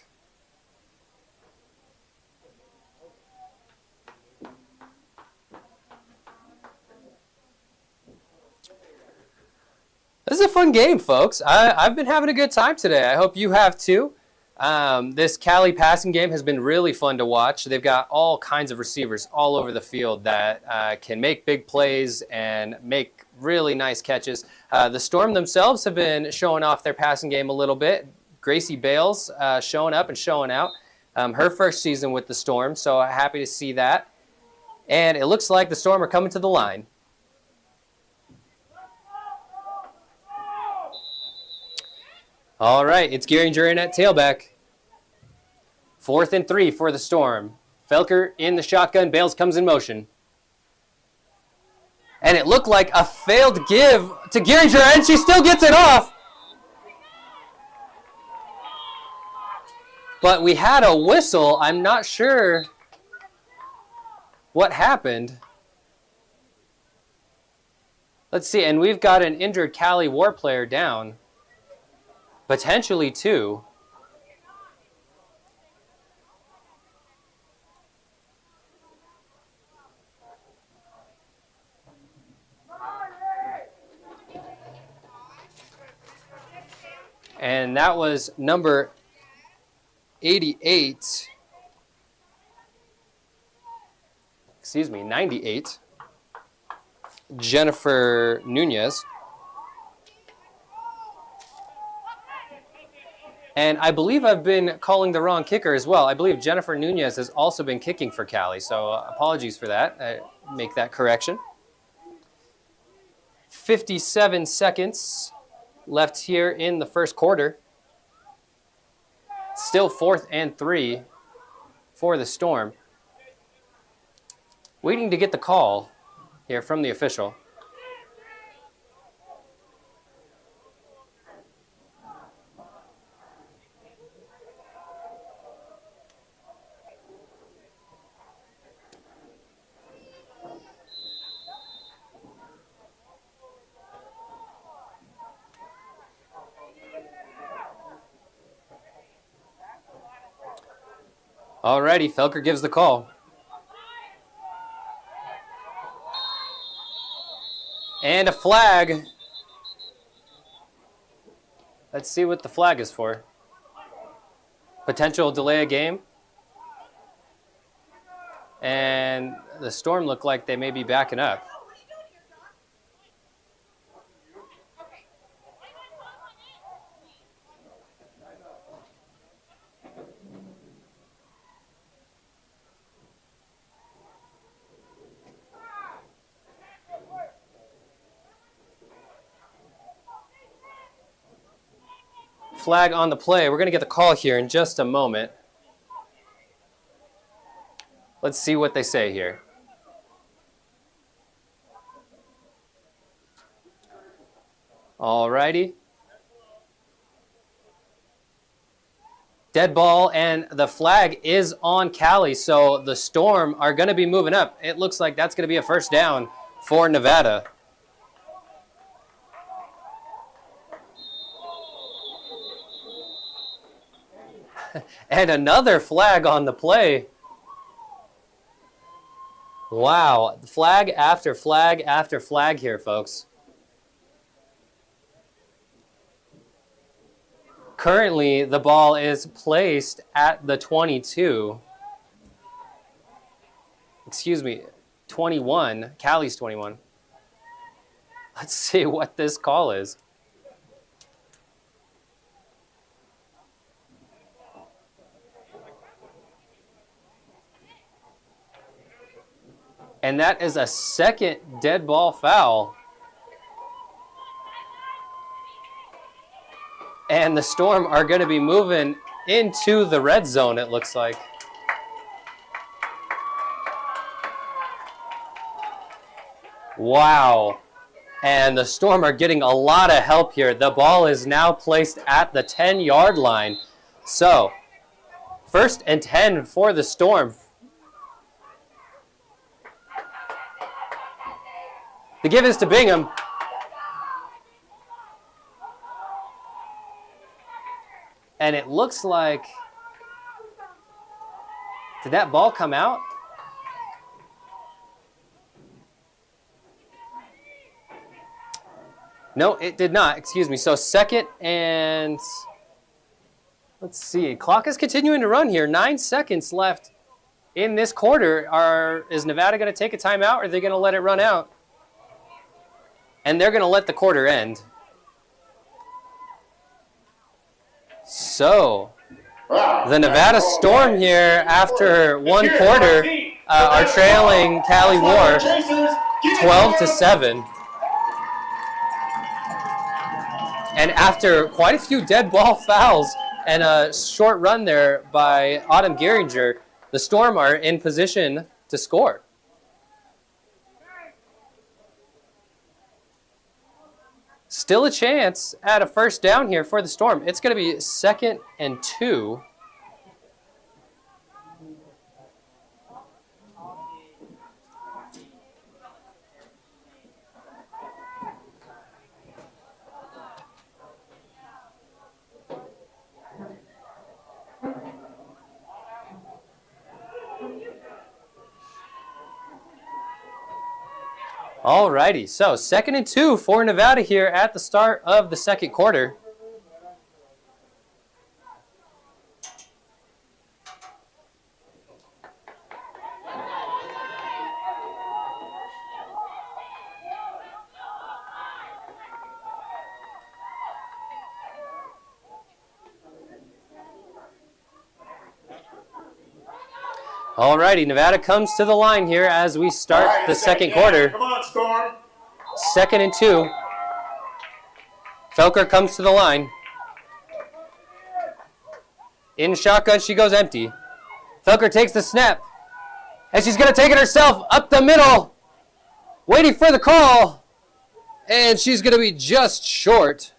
This is a fun game, folks. I've been having a good time today. I hope you have too. This Cali passing game has been really fun to watch. They've got all kinds of receivers all over the field that can make big plays and make really nice catches. The Storm themselves have been showing off their passing game a little bit. Gracie Bales showing up and showing out. Her first season with the Storm, so happy to see that. And it looks like the Storm are coming to the line. All right, it's Gearinger in at tailback. 4th and 3 for the Storm. Felker in the shotgun. Bales comes in motion. And it looked like a failed give to Geringer, and she still gets it off. But we had a whistle. I'm not sure what happened. Let's see, and we've got an injured Cali War player down. Potentially 2. And that was number 98. Excuse me, 98. Jennifer Nunez. And I believe I've been calling the wrong kicker as well. I believe Jennifer Nunez has also been kicking for Cali, so apologies for that. I make that correction. 57 seconds left here in the first quarter. Still 4th and 3 for the Storm. Waiting to get the call here from the official. Alrighty, Felker gives the call. And a flag. Let's see what the flag is for. Potential delay a game. And the Storm look like they may be backing up. Flag on the play. We're going to get the call here in just a moment. Let's see what they say here. Alrighty. Dead ball, and the flag is on Cali, so the Storm are going to be moving up. It looks like that's going to be a first down for Nevada. And another flag on the play. Wow, flag after flag after flag here, folks. Currently, the ball is placed at the 22. Excuse me, 21. Cali's 21. Let's see what this call is. And that is a second dead ball foul. And the Storm are going to be moving into the red zone, it looks like. Wow. And the Storm are getting a lot of help here. The ball is now placed at the 10-yard line. So, 1st and 10 for the Storm. The give is to Bingham. And it looks like, did that ball come out? No, it did not. Excuse me. So 2nd and, let's see. Clock is continuing to run here. 9 seconds left in this quarter. Is Nevada going to take a timeout, or are they going to let it run out? And they're going to let the quarter end. So, the Nevada Storm here, after one quarter, are trailing Cali War 12-7. And after quite a few dead ball fouls and a short run there by Autumn Gehringer, the Storm are in position to score. Still a chance at a first down here for the Storm. It's going to be 2nd and 2. Alrighty, so 2nd and 2 for Nevada here at the start of the second quarter. Alrighty, Nevada comes to the line here as we start the second quarter. Come on, Storm. 2nd and 2. Felker comes to the line. In shotgun, she goes empty. Felker takes the snap. And she's going to take it herself up the middle. Waiting for the call. And she's going to be just short.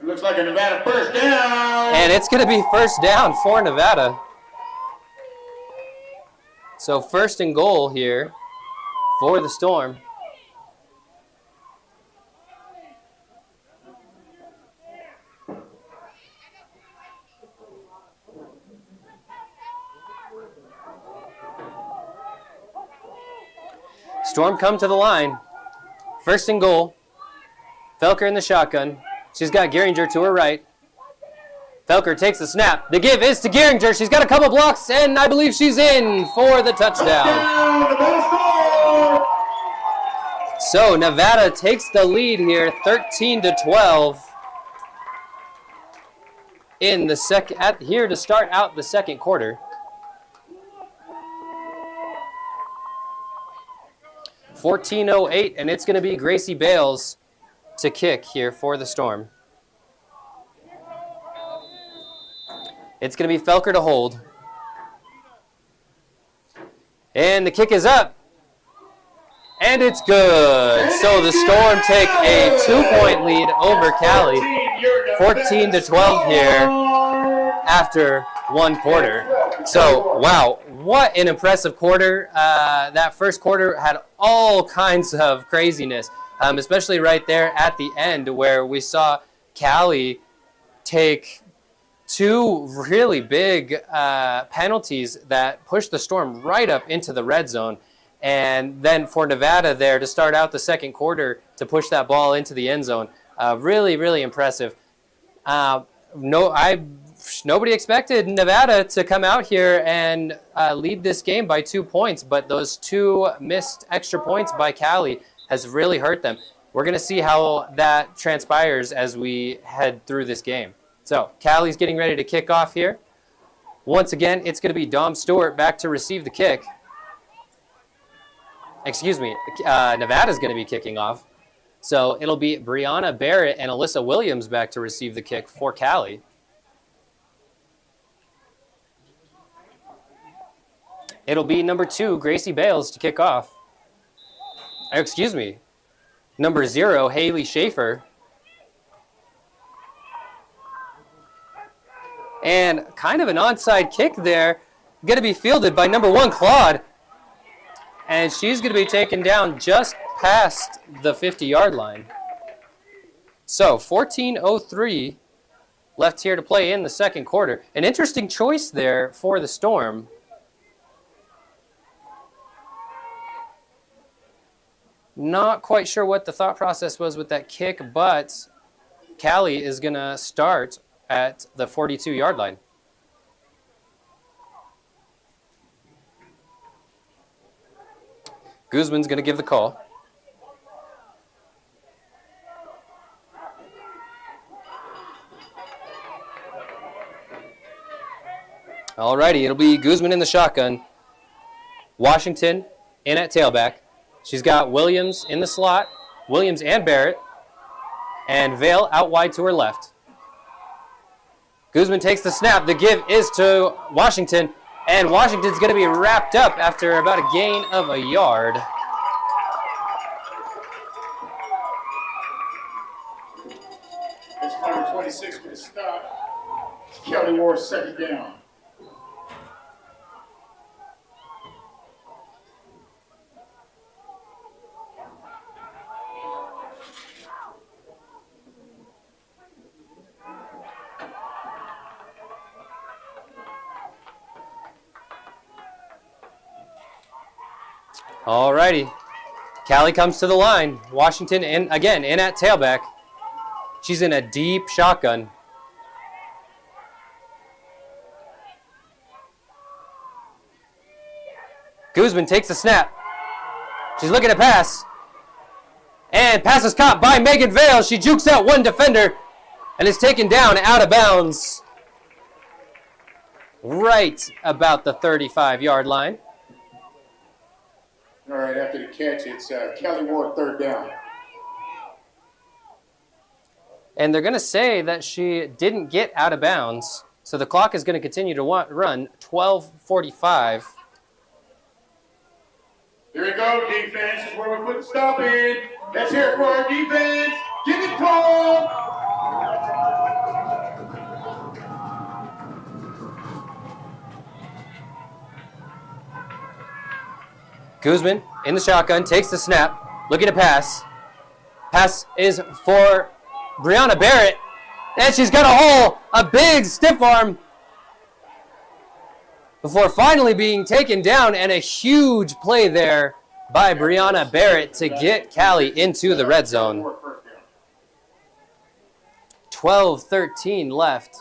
Looks like a Nevada first down. And it's going to be first down for Nevada. So 1st and goal here for the Storm. Storm come to the line. 1st and goal. Felker in the shotgun. She's got Gehringer to her right. Felker takes the snap. The give is to Gehringer. She's got a couple blocks, and I believe she's in for the touchdown. So Nevada takes the lead here, 13-12. In the here to start out the second quarter. 14:08, and it's going to be Gracie Bales to kick here for the Storm. It's going to be Felker to hold. And the kick is up. And it's good. So the Storm take a 2-point lead over Cali. 14-12 here after one quarter. So, wow, what an impressive quarter. That first quarter had all kinds of craziness. Especially right there at the end where we saw Cali take 2 really big penalties that pushed the Storm right up into the red zone. And then for Nevada there to start out the second quarter to push that ball into the end zone. Really, really impressive. Nobody expected Nevada to come out here and lead this game by 2 points, but those 2 missed extra points by Cali has really hurt them. We're going to see how that transpires as we head through this game. So, Cali's getting ready to kick off here. Once again, it's going to be Dom Stewart back to receive the kick. Excuse me, Nevada's going to be kicking off. So, it'll be Brianna Barrett and Alyssa Williams back to receive the kick for Cali. It'll be number 2, Gracie Bales, to kick off. Excuse me, number 0, Haley Schaefer. And kind of an onside kick there. Going to be fielded by number 1, Claude. And she's going to be taken down just past the 50-yard line. So 14:03 left here to play in the second quarter. An interesting choice there for the Storm. Not quite sure what the thought process was with that kick, but Cali is going to start at the 42-yard line. Guzman's going to give the call. Alrighty, it'll be Guzman in the shotgun. Washington in at tailback. She's got Williams in the slot, Williams and Barrett, and Vale out wide to her left. Guzman takes the snap. The give is to Washington, and Washington's going to be wrapped up after about a gain of a yard. It's number 26 with a stop. Kelly Ward, second down. Alrighty. Cali comes to the line. Washington in again in at tailback. She's in a deep shotgun. Guzman takes the snap. She's looking to pass. And pass is caught by Megan Vale. She jukes out one defender and is taken down out of bounds. Right about the 35-yard line. All right, after the catch, it's Kelly Ward, third down. And they're going to say that she didn't get out of bounds. So the clock is going to continue to run 12:45. Here we go, defense. This is where we put the stop in. Let's hear it for our defense. Give it to them. Guzman in the shotgun, takes the snap, looking to pass. Pass is for Brianna Barrett, and she's got a hole, a big stiff arm, before finally being taken down, and a huge play there by Brianna Barrett to get Cali into the red zone. 12:13 left.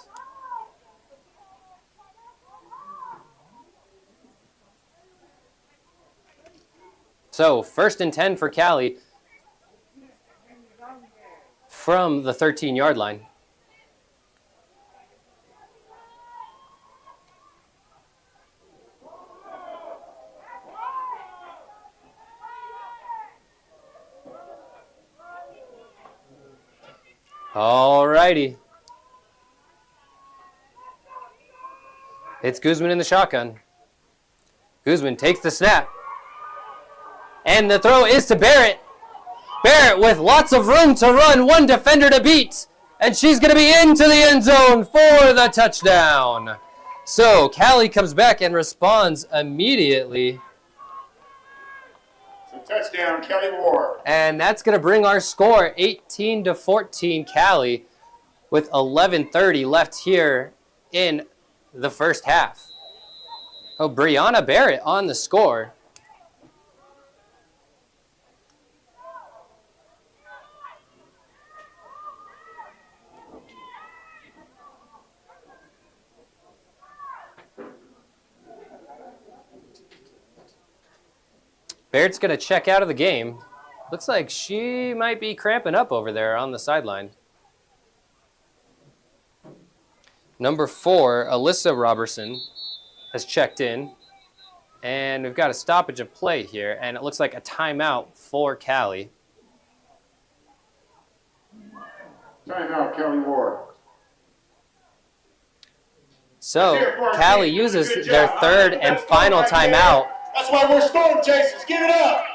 So 1st and 10 for Cali from the 13-yard line. All righty. It's Guzman in the shotgun. Guzman takes the snap. And the throw is to Barrett. Barrett with lots of room to run, one defender to beat. And she's going to be into the end zone for the touchdown. So Cali comes back and responds immediately. It's a touchdown, Kelly Ward. And that's going to bring our score 18-14 Cali with 11:30 left here in the first half. Oh, Brianna Barrett on the score. Barrett's going to check out of the game. Looks like she might be cramping up over there on the sideline. Number 4, Alyssa Robertson, has checked in. And we've got a stoppage of play here, and it looks like a timeout for Cali. Timeout, Kelly Ward. So Cali uses their third and final timeout. That's why we're storm chasers. Give it up.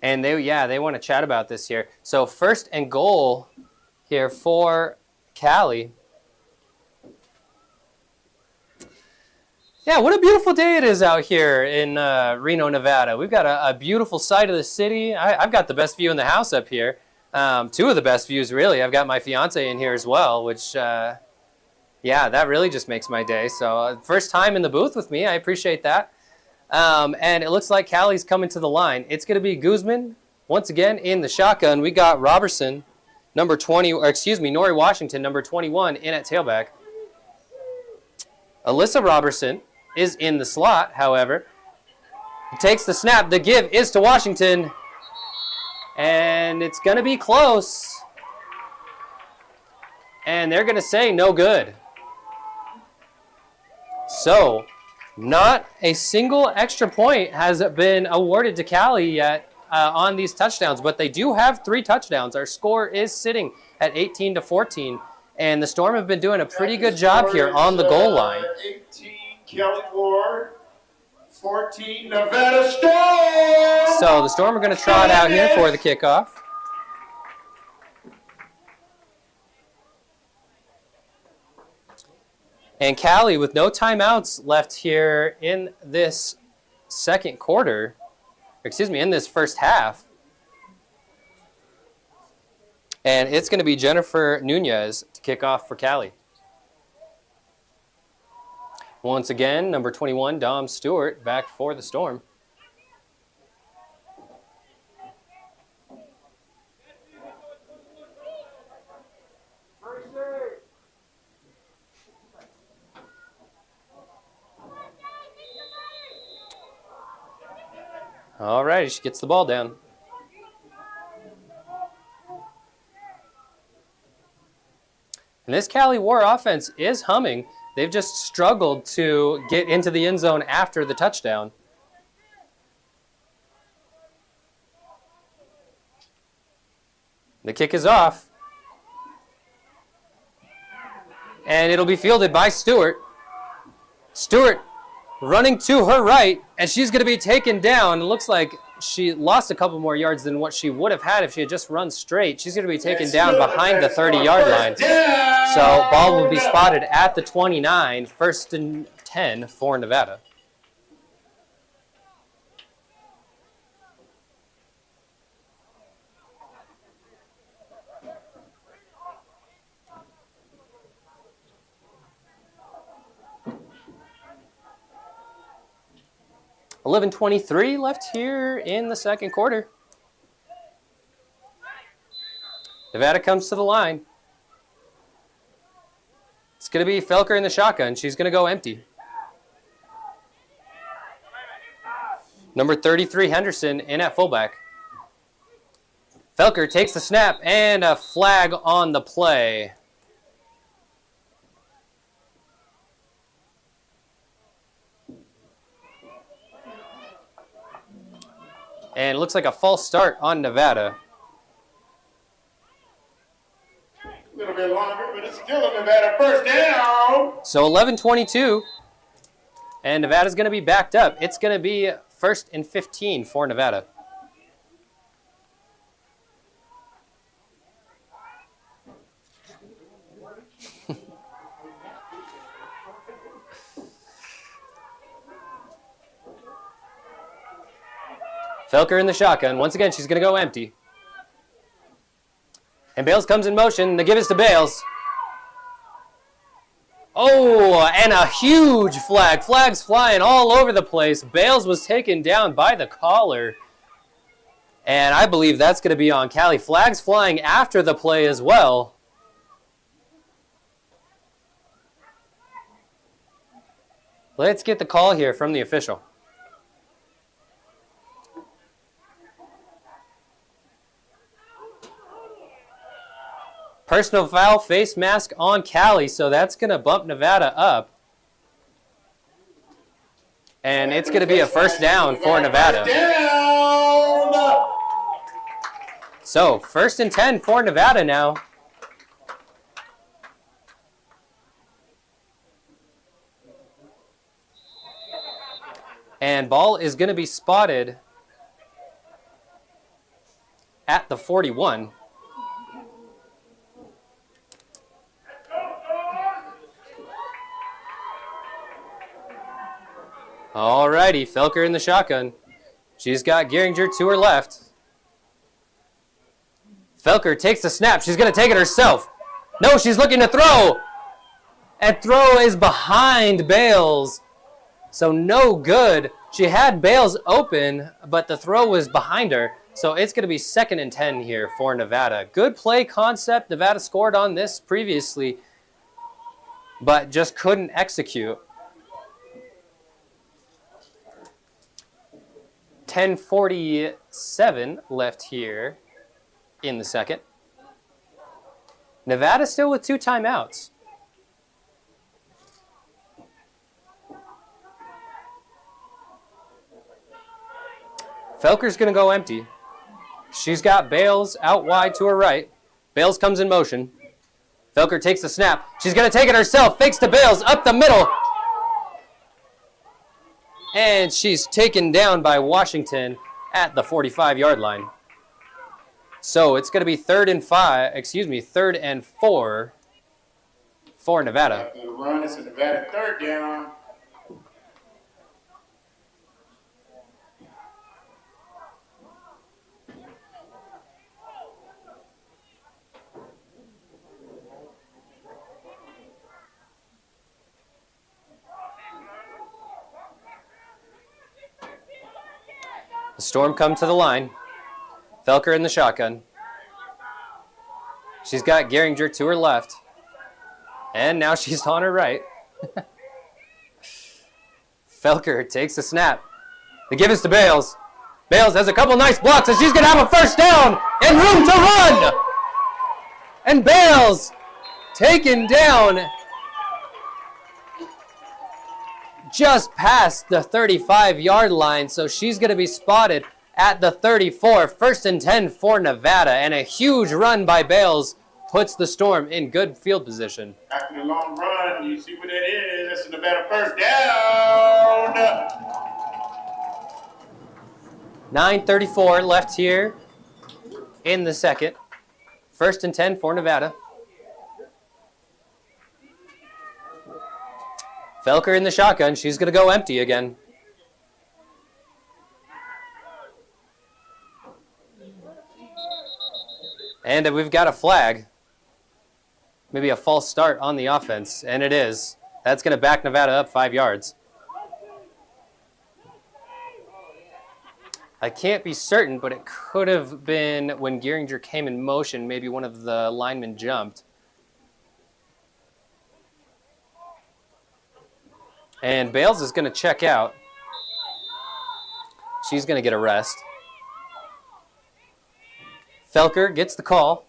And they want to chat about this here. So 1st and goal here for Cali. Yeah, what a beautiful day it is out here in Reno, Nevada. We've got a beautiful side of the city. I've got the best view in the house up here. 2 of the best views, really. I've got my fiance in here as well, which, yeah, that really just makes my day. So first time in the booth with me. I appreciate that. And it looks like Cali's coming to the line. It's going to be Guzman once again in the shotgun. We got Robertson, number 20, or excuse me, Nori Washington, number 21, in at tailback. Alyssa Robertson is in the slot, however, Takes the snap. The give is to Washington. And it's going to be close. And they're going to say no good. So, not a single extra point has been awarded to Cali yet on these touchdowns, but they do have 3 touchdowns. Our score is sitting at 18-14, and the Storm have been doing a pretty good job here on the goal line. 18 Cali War, 14 Nevada Storm. So the Storm are going to trot out here for the kickoff. And Cali with no timeouts left here in this second quarter, in this first half. And it's going to be Jennifer Nunez to kick off for Cali. Once again, number 21, Dom Stewart, back for the Storm. All right, she gets the ball down. And this Cali War offense is humming. They've just struggled to get into the end zone after the touchdown. The kick is off. And it'll be fielded by Stewart. Stewart running to her right, and she's going to be taken down. It looks like she lost a couple more yards than what she would have had if she had just run straight. She's going to be taken down behind the 30-yard line. So ball will be spotted at the 29, 1st and 10 for Nevada. $11:23 left here in the second quarter. Nevada comes to the line. It's going to be Felker in the shotgun. She's going to go empty. Number 33, Henderson, in at fullback. Felker takes the snap and a flag on the play. And it looks like a false start on Nevada. A little bit longer, but it's still a Nevada first down. So 11:22, and Nevada's going to be backed up. It's going to be 1st and 15 for Nevada. Felker in the shotgun. Once again, she's going to go empty. And Bales comes in motion. The give is to Bales. Oh, and a huge flag. Flags flying all over the place. Bales was taken down by the caller. And I believe that's going to be on Cali. Flags flying after the play as well. Let's get the call here from the official. Personal foul, face mask on Cali, so that's going to bump Nevada up. And it's going to be a first down for Nevada. So, 1st and 10 for Nevada now. And ball is going to be spotted at the 41. Alrighty, Felker in the shotgun. She's got Geringer to her left. Felker takes the snap. She's going to take it herself. No, she's looking to throw. And throw is behind Bales. So no good. She had Bales open, but the throw was behind her. So it's going to be 2nd and 10 here for Nevada. Good play concept. Nevada scored on this previously, but just couldn't execute. 10:47 left here in the second. Nevada still with 2 timeouts. Felker's going to go empty. She's got Bales out wide to her right. Bales comes in motion. Felker takes the snap. She's going to take it herself. Fakes to Bales up the middle. And she's taken down by Washington at the 45-yard line. So it's going to be 3rd and 4 for Nevada. After the run, it's a Nevada 3rd down. The Storm come to the line. Felker in the shotgun. She's got Geringer to her left. And now she's on her right. Felker takes the snap. The give is to Bales. Bales has a couple nice blocks and she's going to have a first down and room to run. And Bales taken down just past the 35-yard line, so she's going to be spotted at the 34. 1st and 10 for Nevada, and a huge run by Bales puts the Storm in good field position. After the long run, you see what that is. That's a Nevada 1st down. 9:34 left here in the second. 1st and 10 for Nevada. Felker in the shotgun. She's going to go empty again. And we've got a flag. Maybe a false start on the offense. And it is. That's going to back Nevada up 5 yards. I can't be certain, but it could have been when Geringer came in motion. Maybe one of the linemen jumped. And Bales is going to check out. She's going to get a rest. Felker gets the call.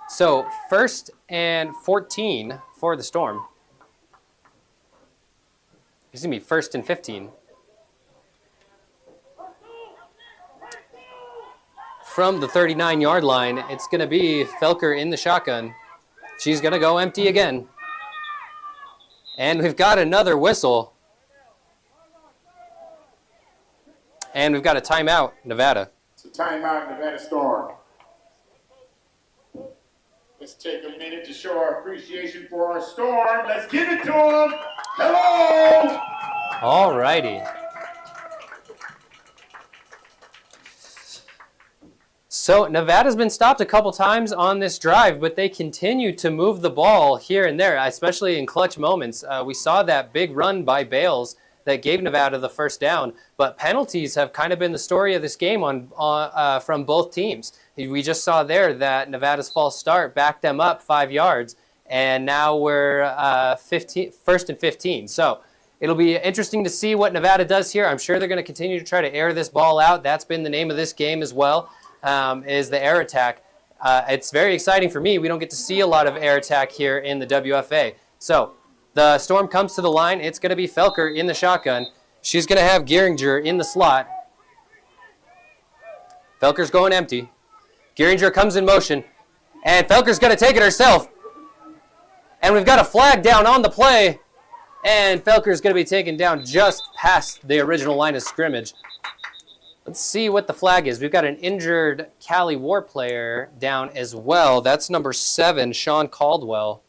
So 1st and 14 for the Storm. Excuse me, 1st and 15. From the 39-yard line, it's going to be Felker in the shotgun. She's going to go empty again. And we've got another whistle. And we've got a timeout, Nevada. It's a timeout, Nevada Storm. Let's take a minute to show our appreciation for our Storm. Let's give it to them. Hello! All righty. So Nevada's been stopped a couple times on this drive, but they continue to move the ball here and there, especially in clutch moments. We saw that big run by Bales that gave Nevada the first down, but penalties have kind of been the story of this game from both teams. We just saw there that Nevada's false start backed them up 5 yards, and now we're 1st and 15. So it'll be interesting to see what Nevada does here. I'm sure they're going to continue to try to air this ball out. That's been the name of this game as well. Is the air attack. It's very exciting for me. We don't get to see a lot of air attack here in the WFA. So the Storm comes to the line. It's going to be Felker in the shotgun. She's going to have Geringer in the slot. Felker's going empty. Geringer comes in motion. And Felker's going to take it herself. And we've got a flag down on the play. And Felker's going to be taken down just past the original line of scrimmage. Let's see what the flag is. We've got an injured Cali War player down as well. That's number 7, Sean Caldwell.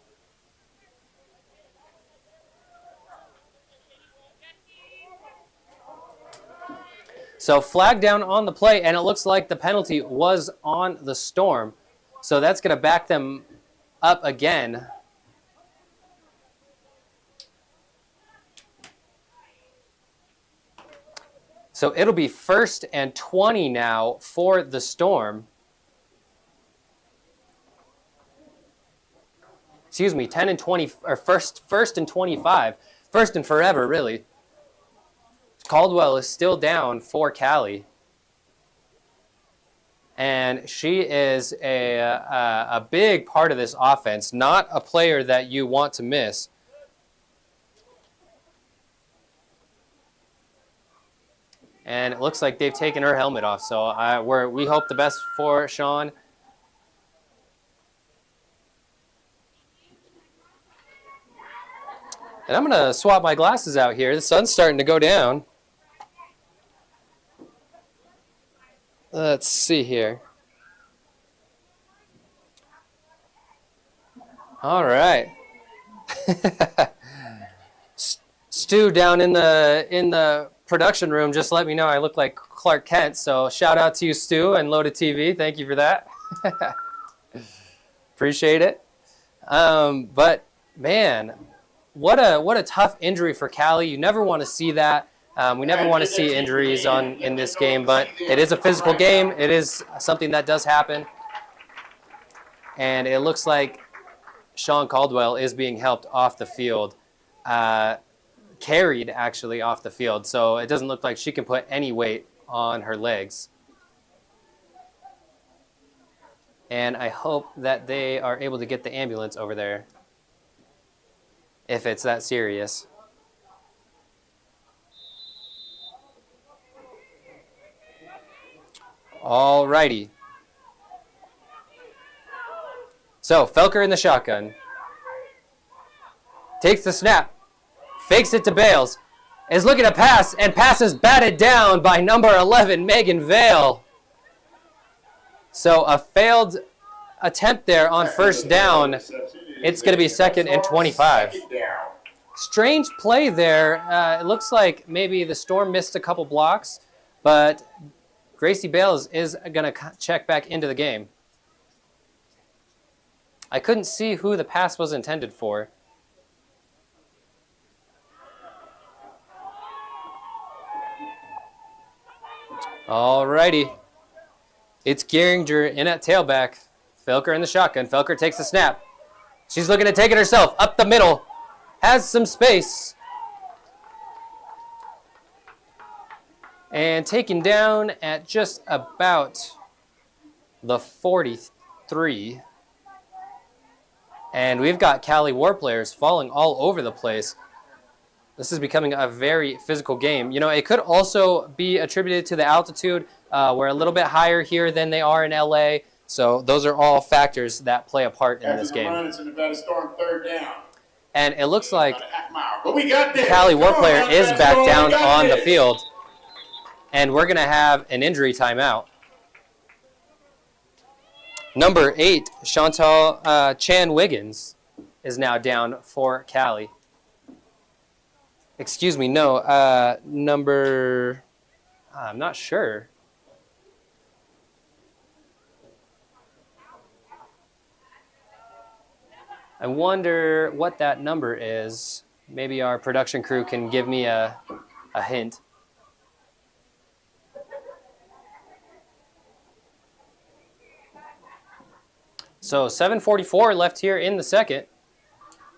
So flag down on the play, and it looks like the penalty was on the Storm. So that's going to back them up again. So it'll be 1st and 20 now for the Storm. Excuse me, 10 and 20, or first and 25. 1st and forever, really. Caldwell is still down for Cali. And she is a big part of this offense, not a player that you want to miss. And it looks like they've taken her helmet off, so we hope the best for Sean. And I'm going to swap my glasses out here. The sun's starting to go down. Let's see here. All right. Stu down in the production room just let me know I look like Clark Kent. So shout out to you, Stu, and Loaded TV. Thank you for that. Appreciate it. But man, what a tough injury for Cali. You never want to see that. We never want to see injuries in this game, but it is a physical game. It is something that does happen. And it looks like Sean Caldwell is being helped off the field, carried actually off the field. So it doesn't look like she can put any weight on her legs. And I hope that they are able to get the ambulance over there if it's that serious. All righty. So, Felker in the shotgun. Takes the snap. Fakes it to Bales. Is looking to pass, and passes batted down by number 11, Megan Vale. So, a failed attempt there on first down. It's going to be 2nd and 25. Strange play there. It looks like maybe the Storm missed a couple blocks, but Gracie Bales is going to check back into the game. I couldn't see who the pass was intended for. All righty. It's Geringer in at tailback. Felker in the shotgun. Felker takes the snap. She's looking to take it herself. Up the middle. Has some space. And taken down at just about the 43. And we've got Cali War players falling all over the place. This is becoming a very physical game. You know, it could also be attributed to the altitude. We're a little bit higher here than they are in LA. So those are all factors that play a part in this game. It's a Nevada Storm 3rd down. And it looks like But we got this. Cali War player is back down on the field. And we're going to have an injury timeout. Number 8, Chantal Chan Wiggins is now down for Cali. Excuse me, no, I'm not sure. I wonder what that number is. Maybe our production crew can give me a hint. So 7:44 left here in the second.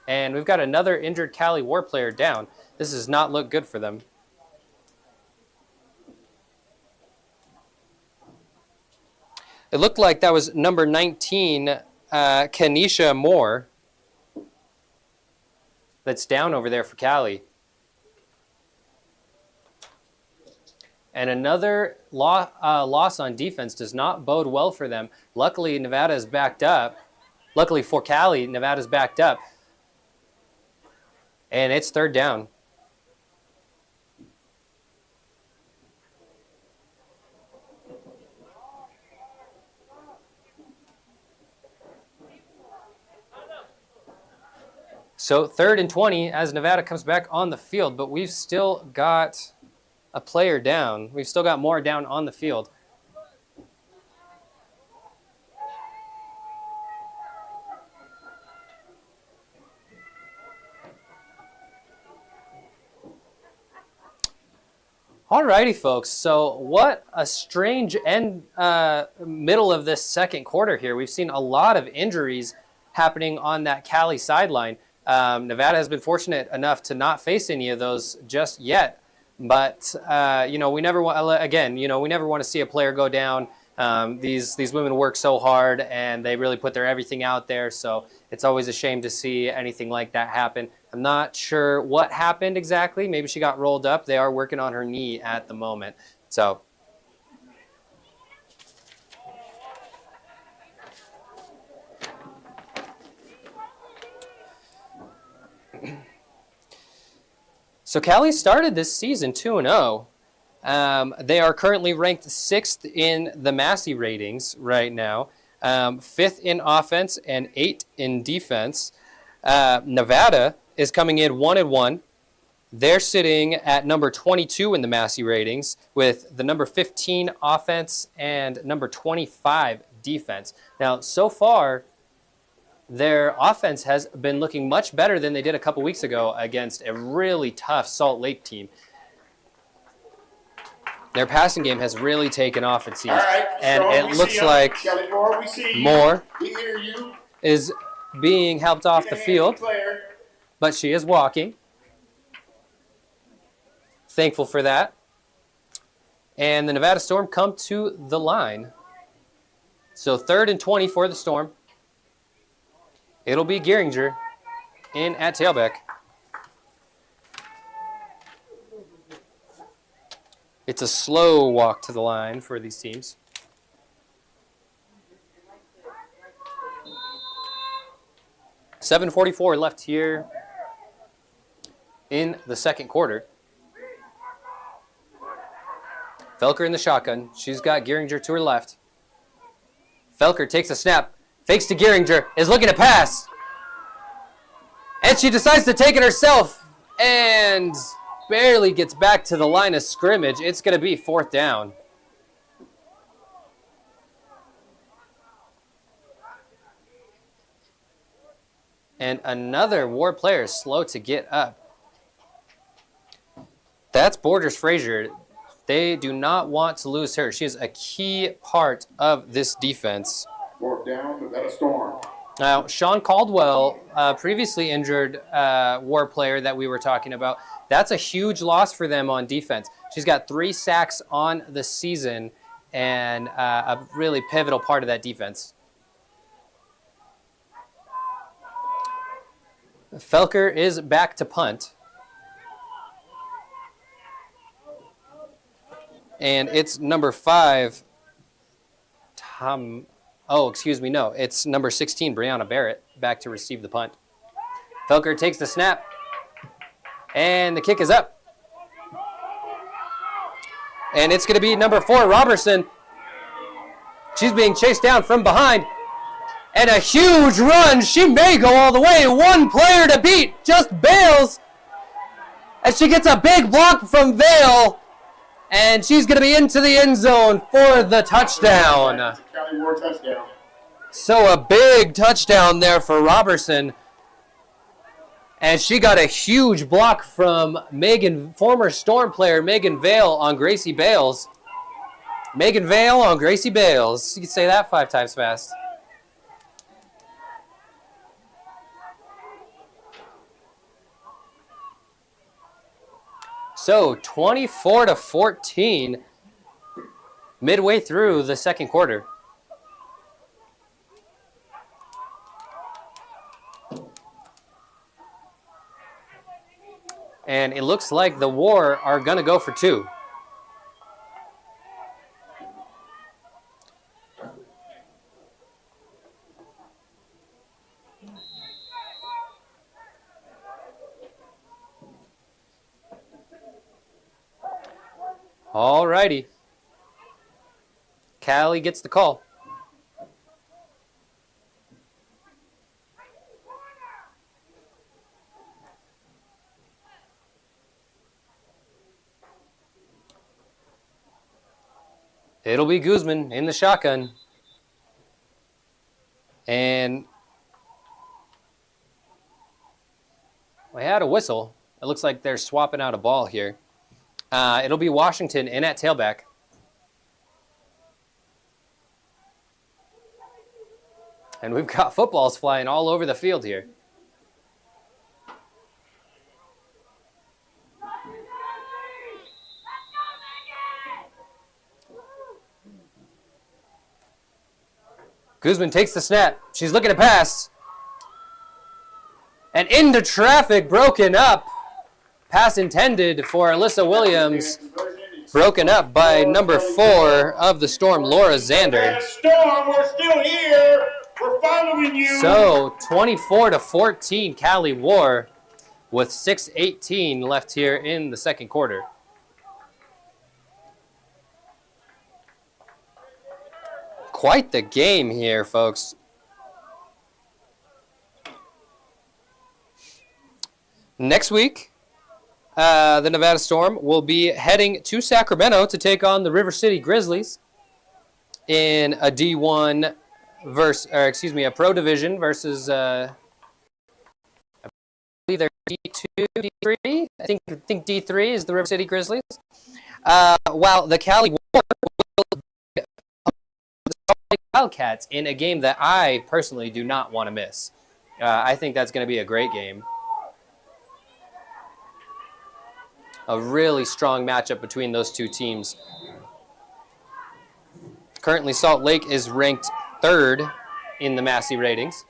And we've got another injured Cali War player down. This does not look good for them. It looked like that was number 19, Kenisha Moore, that's down over there for Cali. And another loss on defense does not bode well for them. Luckily, Nevada is backed up. Luckily for Cali, Nevada's backed up. And it's 3rd down. So 3rd and 20 as Nevada comes back on the field, but we've still got a player down. We've still got more down on the field. Alrighty, folks. So what a strange middle of this second quarter here. We've seen a lot of injuries happening on that Cali sideline. Nevada has been fortunate enough to not face any of those just yet. But, you know, we never want, again, you know, we never want to see a player go down. These women work so hard, and they really put their everything out there, so it's always a shame to see anything like that happen. I'm not sure what happened exactly. Maybe she got rolled up. They are working on her knee at the moment. So Cali started this season 2-0. They are currently ranked 6th in the Massey ratings right now, 5th in offense and 8th in defense. Nevada is coming in 1-1. They're sitting at number 22 in the Massey ratings with the number 15 offense and number 25 defense. Now, so far, their offense has been looking much better than they did a couple weeks ago against a really tough Salt Lake team. Their passing game has really taken off, it seems. Right, and it looks like Moore is being helped off the field, but she is walking. Thankful for that. And the Nevada Storm come to the line. So 3rd and 20 for the Storm. It'll be Gehringer in at tailback. It's a slow walk to the line for these teams. .7:44 left here in the second quarter. Felker in the shotgun. She's got Gehringer to her left. Felker takes a snap. Fakes to Gehringer. Is looking to pass. And she decides to take it herself. And barely gets back to the line of scrimmage. It's going to be 4th down. And another War player is slow to get up. That's Borders Frazier. They do not want to lose her. She is a key part of this defense. 4th down, Nevada Storm. Now, Sean Caldwell, previously injured War player that we were talking about, that's a huge loss for them on defense. She's got 3 sacks on the season and a really pivotal part of that defense. Felker is back to punt. And it's number 5, it's number 16, Brianna Barrett, back to receive the punt. Felker takes the snap, and the kick is up. And it's going to be number 4, Robertson. She's being chased down from behind. And a huge run. She may go all the way. 1 player to beat, just Bales. As she gets a big block from Vale. And she's going to be into the end zone for the touchdown. So a big touchdown there for Robertson. And she got a huge block from former Storm player Megan Vale on Gracie Bales. Megan Vale on Gracie Bales. You can say that 5 times fast. So 24-14 midway through the second quarter. And it looks like the War are going to go for 2. All righty. Cali gets the call. It'll be Guzman in the shotgun. And we had a whistle. It looks like they're swapping out a ball here. It'll be Washington in at tailback. And we've got footballs flying all over the field here. Guzman takes the snap. She's looking to pass. And into traffic, broken up. Pass intended for Alyssa Williams. Broken up by number 4 of the Storm, Laura Zander. Storm, we're still here. We're following you. So 24-14 Cali War with 6:18 left here in the second quarter. Quite the game here, folks. Next week, the Nevada Storm will be heading to Sacramento to take on the River City Grizzlies in a D1 a Pro Division versus I believe they're D2, D3. I think D3 is the River City Grizzlies. While the Cali War will be the Wildcats in a game that I personally do not want to miss. I think that's going to be a great game. A really strong matchup between those two teams. Currently, Salt Lake is ranked 3rd in the Massey ratings.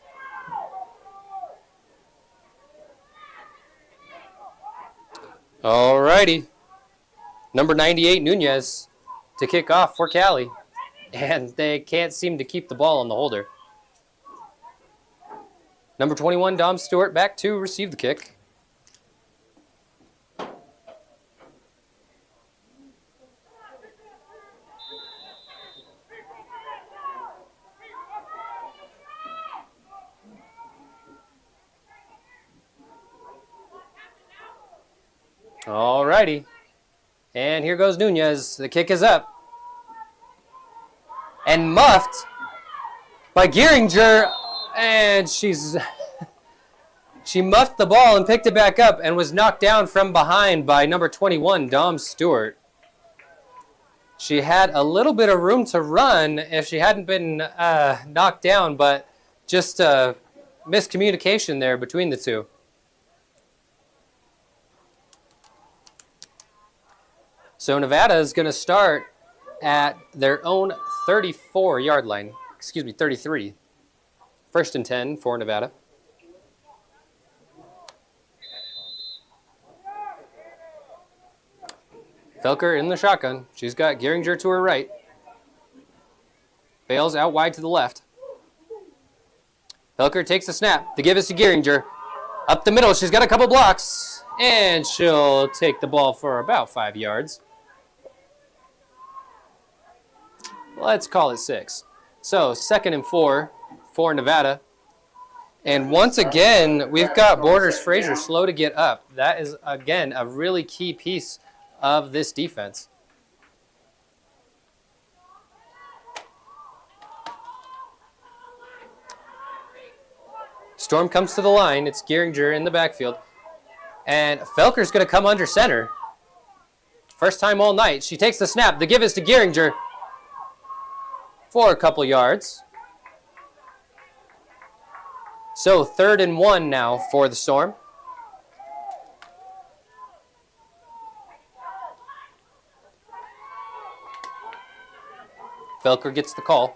Alrighty. Number 98, Nunez, to kick off for Cali. And they can't seem to keep the ball on the holder. Number 21, Dom Stewart, back to receive the kick. Alrighty. And here goes Nunez. The kick is up. And muffed by Gehringer. And she muffed the ball and picked it back up and was knocked down from behind by number 21, Dom Stewart. She had a little bit of room to run if she hadn't been knocked down, but just miscommunication there between the two. So Nevada is going to start at their own 34-yard line. 33. 1st and 10 for Nevada. Felker in the shotgun. She's got Gehringer to her right. Bales out wide to the left. Felker takes the snap. The give is to Gehringer. Up the middle, she's got a couple blocks. And she'll take the ball for about 5 yards. Let's call it 6. So 2nd and 4 for Nevada. And once again, we've got Borders Frazier slow to get up. That is, again, a really key piece of this defense. Storm comes to the line. It's Gehringer in the backfield. And Felker's going to come under center. First time all night. She takes the snap. The give is to Gehringer for a couple yards. So 3rd and 1 now for the Storm. Felker gets the call.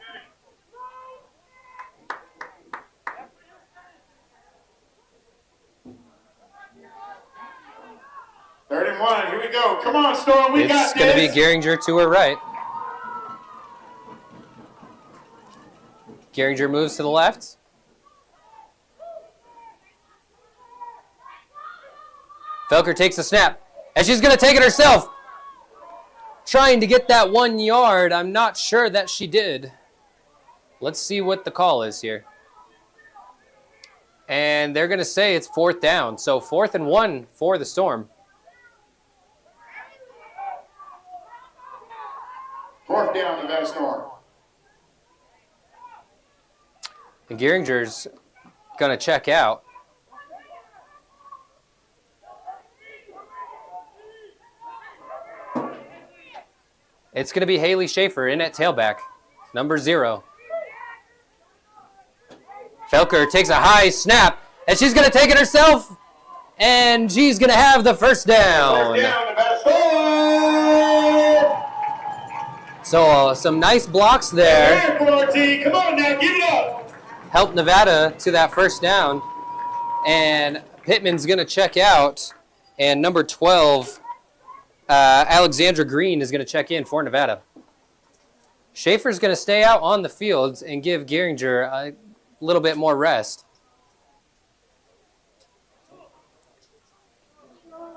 Third and 1. Here we go. Come on, Storm. We got this. It's going to be Gehringer to her right. Gehringer moves to the left. Felker takes the snap. And she's going to take it herself. Trying to get that 1 yard. I'm not sure that she did. Let's see what the call is here. And they're going to say it's 4th down. So 4th and 1 for the Storm. 4th down, Nevada Storm. And Gehringer's going to check out. It's going to be Haley Schaefer in at tailback, number 0. Felker takes a high snap, and she's going to take it herself, and she's going to have the first down. So some nice blocks there 14. Come on now, give it up. Helped Nevada to that first down. And Pittman's going to check out. And number 12, Alexandra Green, is going to check in for Nevada. Schaefer's going to stay out on the field and give Gehringer a little bit more rest.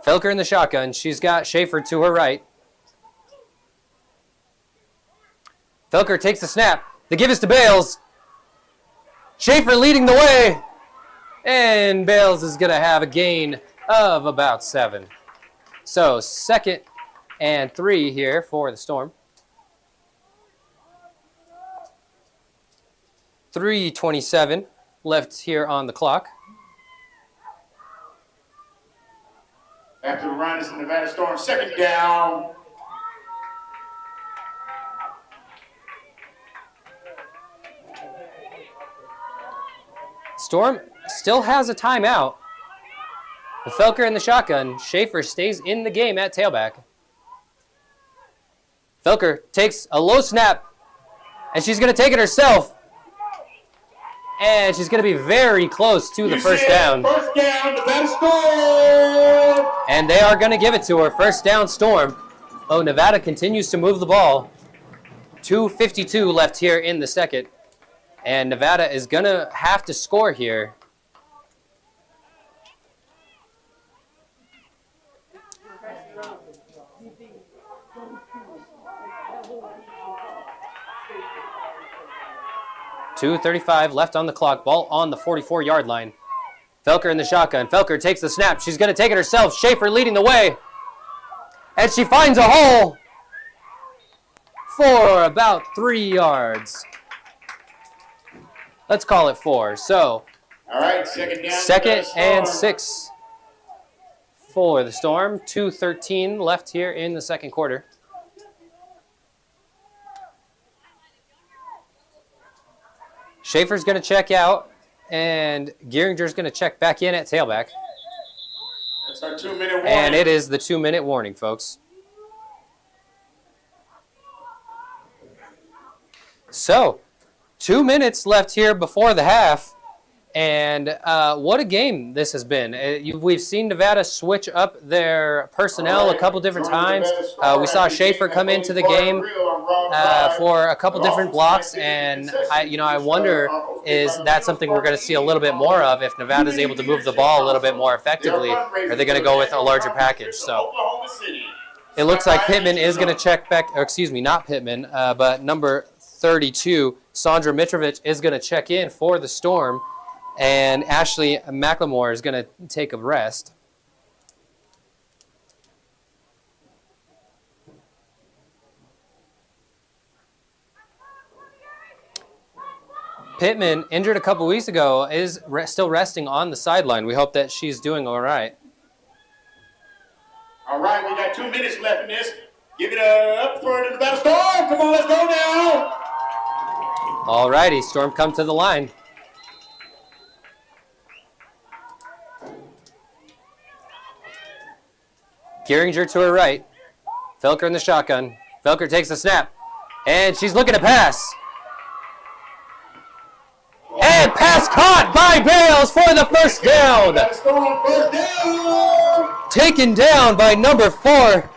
Felker in the shotgun. She's got Schaefer to her right. Felker takes the snap. The give is to Bales. Schaefer leading the way. And Bales is going to have a gain of about 7. So 2nd and 3 here for the Storm. 3:27 left here on the clock. After the run, it's the Nevada Storm. 2nd down. Storm still has a timeout. The Felker in the shotgun. Schaefer stays in the game at tailback. Felker takes a low snap, and she's going to take it herself. And she's going to be very close to the first down. First down, Nevada Storm. And they are going to give it to her. First down, Storm. Oh, Nevada continues to move the ball. 2:52 left here in the second. And Nevada is going to have to score here. .235 left on the clock. Ball on the 44-yard line. Felker in the shotgun. Felker takes the snap. She's going to take it herself. Schaefer leading the way. And she finds a hole for about 3 yards. Let's call it 4. So, all right, 2nd down. 2nd and 6 for the Storm. 2:13 left here in the second quarter. Schaefer's going to check out, and Gehringer's going to check back in at tailback. That's our 2-minute warning. And it is the 2-minute warning, folks. So, 2 minutes left here before the half, and what a game this has been. We've seen Nevada switch up their personnel a couple different times. We saw Schaefer come into the game for a couple different blocks, and I wonder, is that something we're going to see a little bit more of if Nevada is able to move the ball a little bit more effectively? Or are they going to go with a larger package? So it looks like Pittman is going to check back, or excuse me, not Pittman, but number 32, Sandra Mitrovic, is going to check in for the Storm, and Ashley McLemore is going to take a rest. Pittman, injured a couple weeks ago, is still resting on the sideline. We hope that she's doing all right. All right, we got 2 minutes left in this. Give it up for the Nevada Storm. Come on, let's go now. All righty, Storm come to the line. Gehringer to her right. Felker in the shotgun. Felker takes the snap. And she's looking to pass. And pass caught by Bales for the first down. Taken down by number 4.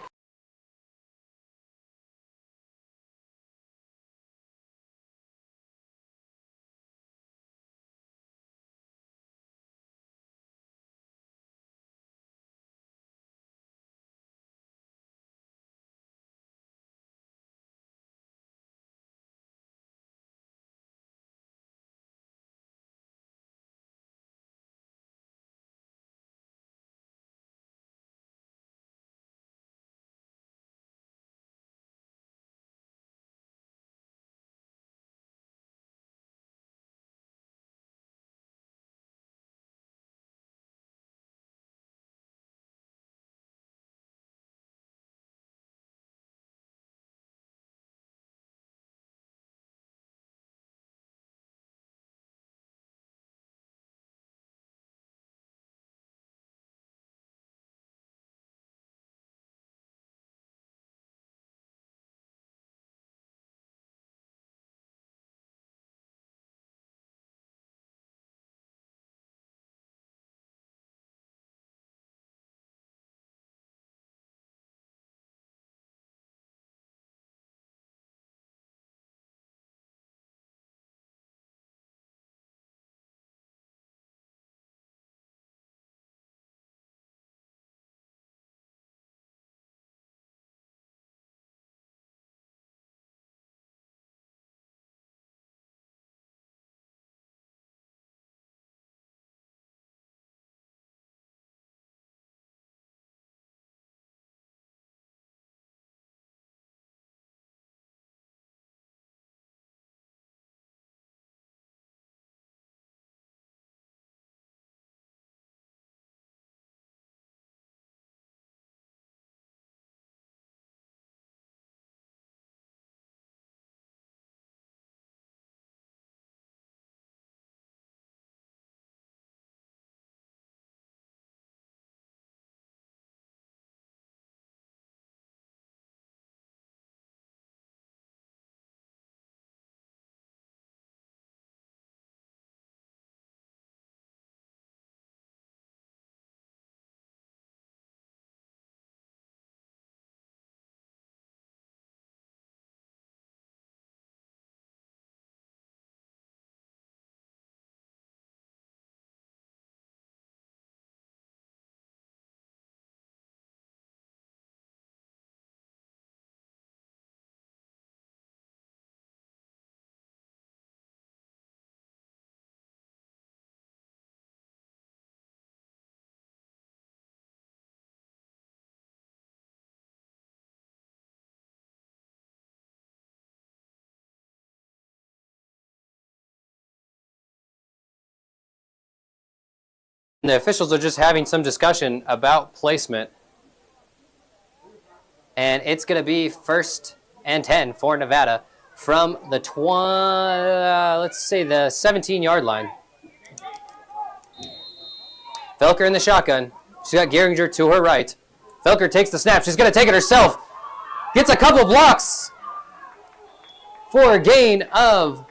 The officials are just having some discussion about placement. And it's going to be 1st and 10 for Nevada from the, let's say the 17-yard line. Felker in the shotgun. She's got Geringer to her right. Felker takes the snap. She's going to take it herself. Gets a couple blocks for a gain of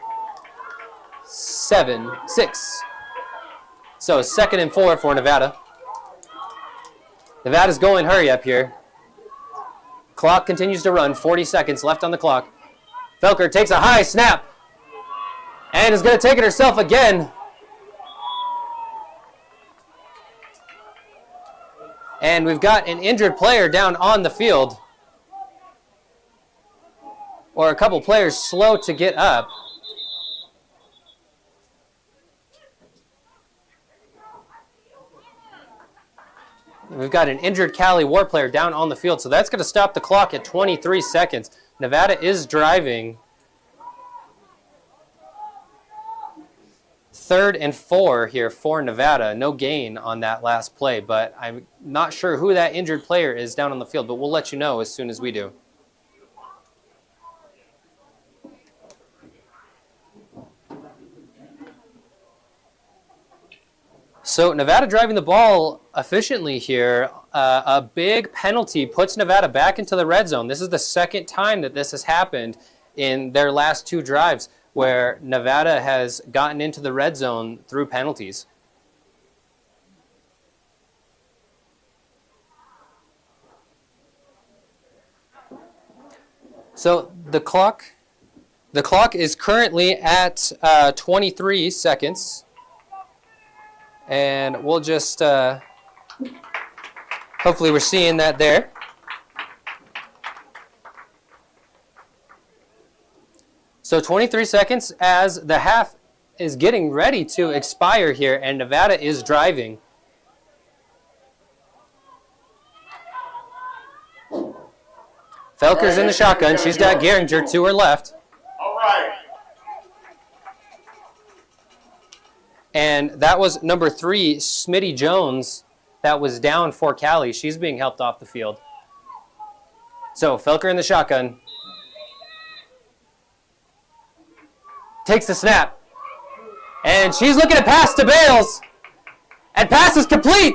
6. So 2nd and 4 for Nevada. Nevada's going hurry up here. Clock continues to run. 40 seconds left on the clock. Felker takes a high snap and is going to take it herself again. And we've got an injured player down on the field. Or a couple players slow to get up. We've got an injured Cali War player down on the field, so that's going to stop the clock at 23 seconds. Nevada is driving. 3rd and 4 here for Nevada. No gain on that last play, but I'm not sure who that injured player is down on the field, but we'll let you know as soon as we do. So Nevada driving the ball efficiently here. A big penalty puts Nevada back into the red zone. This is the 2nd time that this has happened in their last 2 drives where Nevada has gotten into the red zone through penalties. So the clock is currently at 23 seconds. And we'll just, hopefully we're seeing that there. So 23 seconds as the half is getting ready to expire here, and Nevada is driving. Felker's in the shotgun. She's got Geringer to her left. All right. And that was number 3, Smitty Jones, that was down for Cali. She's being helped off the field. So Felker in the shotgun. Takes the snap. And she's looking to pass to Bales. And pass is complete.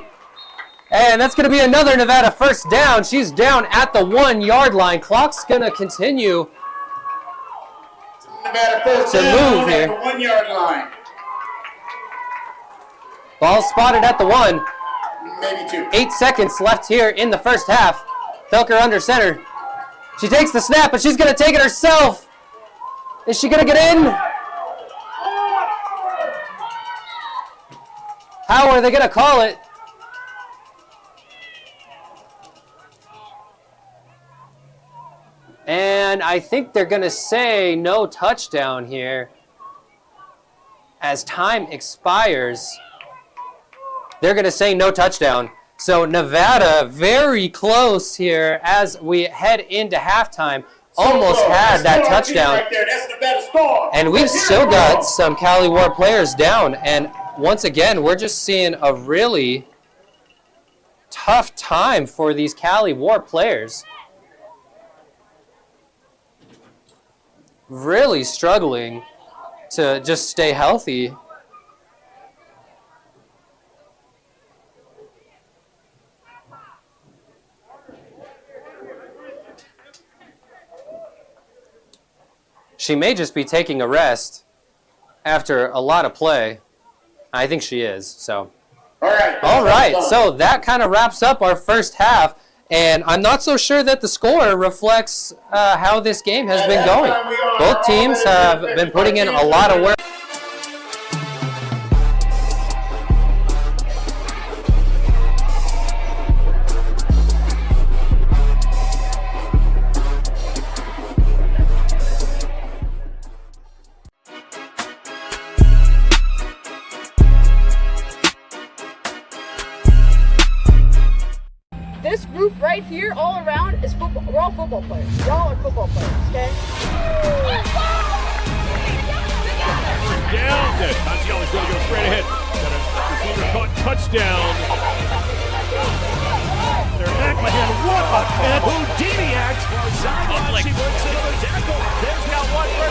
And that's going to be another Nevada 1st down. She's down at the 1-yard line. Clock's going to continue Nevada 1st to down move here. at the 1-yard line. Ball spotted at the 1. Maybe 2. 8 seconds left here in the 1st half. Felker under center. She takes the snap, but she's going to take it herself. Is she going to get in? How are they going to call it? And I think they're going to say no touchdown here. As time expires, they're going to say no touchdown. So Nevada very close here as we head into halftime. Almost had that touchdown. And we've still got some Cali War players down. And once again, we're just seeing a really tough time for these Cali War players. Really struggling to just stay healthy. She may just be taking a rest after a lot of play. I think she is, so. All right, so that kind of wraps up our 1st half. And I'm not so sure that the score reflects how this game has been going. Both teams have been putting in a lot of work. This group right here, all around, is football. We're all football players. Y'all are football players, okay? Down. Good. Montiel is going to go straight ahead. Got a Cougar caught touchdown. They're hacked by hand. What a catch. Houdini act. Sideline, she breaks another tackle. There's got one for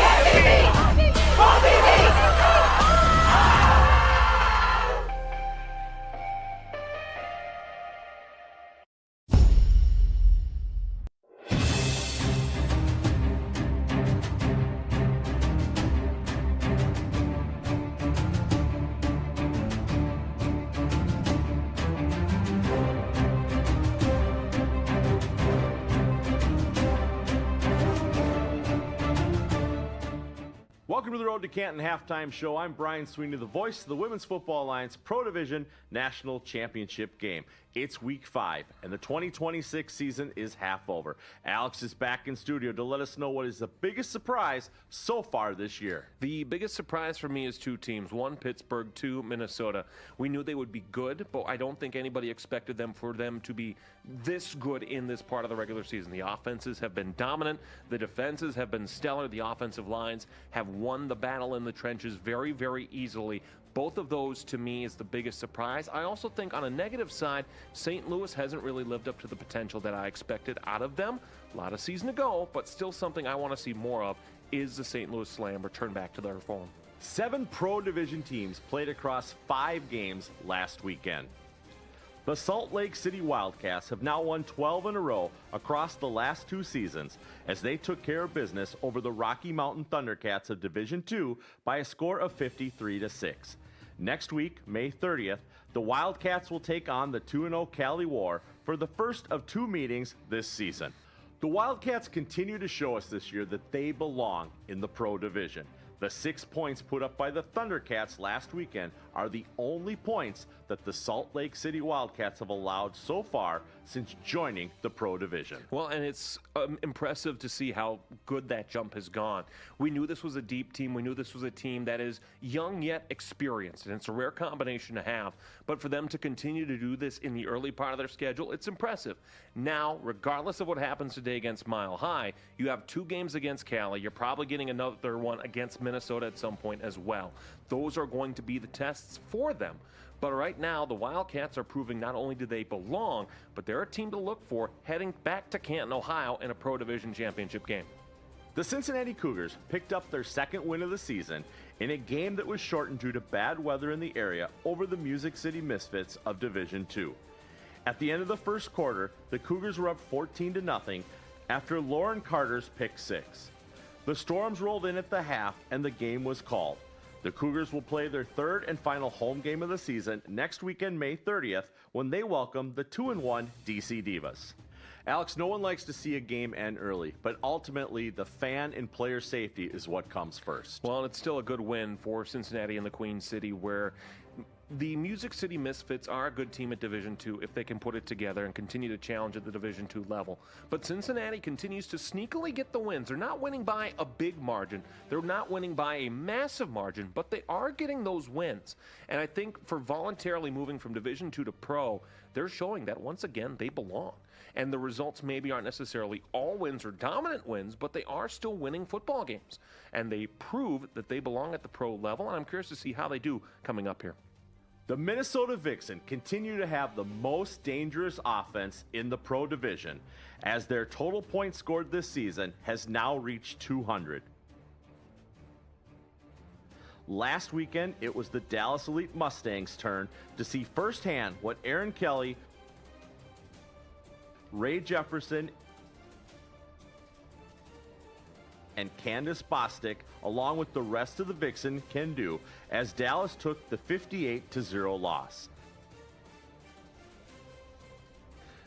Welcome to the Road to Canton Halftime Show. I'm Brian Sweeney, the voice of the Women's Football Alliance Pro Division National Championship game. It's week 5, and the 2026 season is half over. Alex is back in studio to let us know what is the biggest surprise so far this year. The biggest surprise for me is 2 teams. 1, Pittsburgh, 2, Minnesota. We knew they would be good, but I don't think anybody expected them to be this good in this part of the regular season. The offenses have been dominant. The defenses have been stellar. The offensive lines have won the battle in the trenches very, very easily. Both of those, to me, is the biggest surprise. I also think on a negative side, St. Louis hasn't really lived up to the potential that I expected out of them. A lot of season to go, but still something I want to see more of is the St. Louis Slam return back to their form. 7 Pro Division teams played across 5 games last weekend. The Salt Lake City Wildcats have now won 12 in a row across the last 2 seasons as they took care of business over the Rocky Mountain Thundercats of Division II by a score of 53-6. Next week, May 30th, the Wildcats will take on the 2-0 Cali War for the first of 2 meetings this season. The Wildcats continue to show us this year that they belong in the Pro Division. The 6 points put up by the Thundercats last weekend are the only points that the Salt Lake City Wildcats have allowed so far since joining the Pro Division. Well, and it's impressive to see how good that jump has gone. We knew this was a deep team. We knew this was a team that is young yet experienced, and it's a rare combination to have. But for them to continue to do this in the early part of their schedule, it's impressive. Now, regardless of what happens today against Mile High, you have 2 games against Cali. You're probably getting another one against Minnesota at some point as well. Those are going to be the tests for them. But right now, the Wildcats are proving not only do they belong, but they're a team to look for heading back to Canton, Ohio in a Pro Division championship game. The Cincinnati Cougars picked up their 2nd win of the season in a game that was shortened due to bad weather in the area over the Music City Misfits of Division II. At the end of the first quarter, the Cougars were up 14-0 after Lauren Carter's pick 6. The Storms rolled in at the half and the game was called. The Cougars will play their 3rd and final home game of the season next weekend, May 30th, when they welcome the 2-1 DC Divas. Alex, no one likes to see a game end early, but ultimately the fan and player safety is what comes first. Well, and it's still a good win for Cincinnati and the Queen City, where the Music City Misfits are a good team at Division II if they can put it together and continue to challenge at the Division II level. But Cincinnati continues to sneakily get the wins. They're not winning by a big margin. They're not winning by a massive margin, but they are getting those wins. And I think for voluntarily moving from Division II to Pro, they're showing that once again they belong. And the results maybe aren't necessarily all wins or dominant wins, but they are still winning football games. And they prove that they belong at the pro level, and I'm curious to see how they do coming up here. The Minnesota Vixen continue to have the most dangerous offense in the Pro Division, as their total points scored this season has now reached 200. Last weekend, it was the Dallas Elite Mustangs' turn to see firsthand what Aaron Kelly, Ray Jefferson, and Candace Bostic, along with the rest of the Vixen, can do, as Dallas took the 58-0 loss.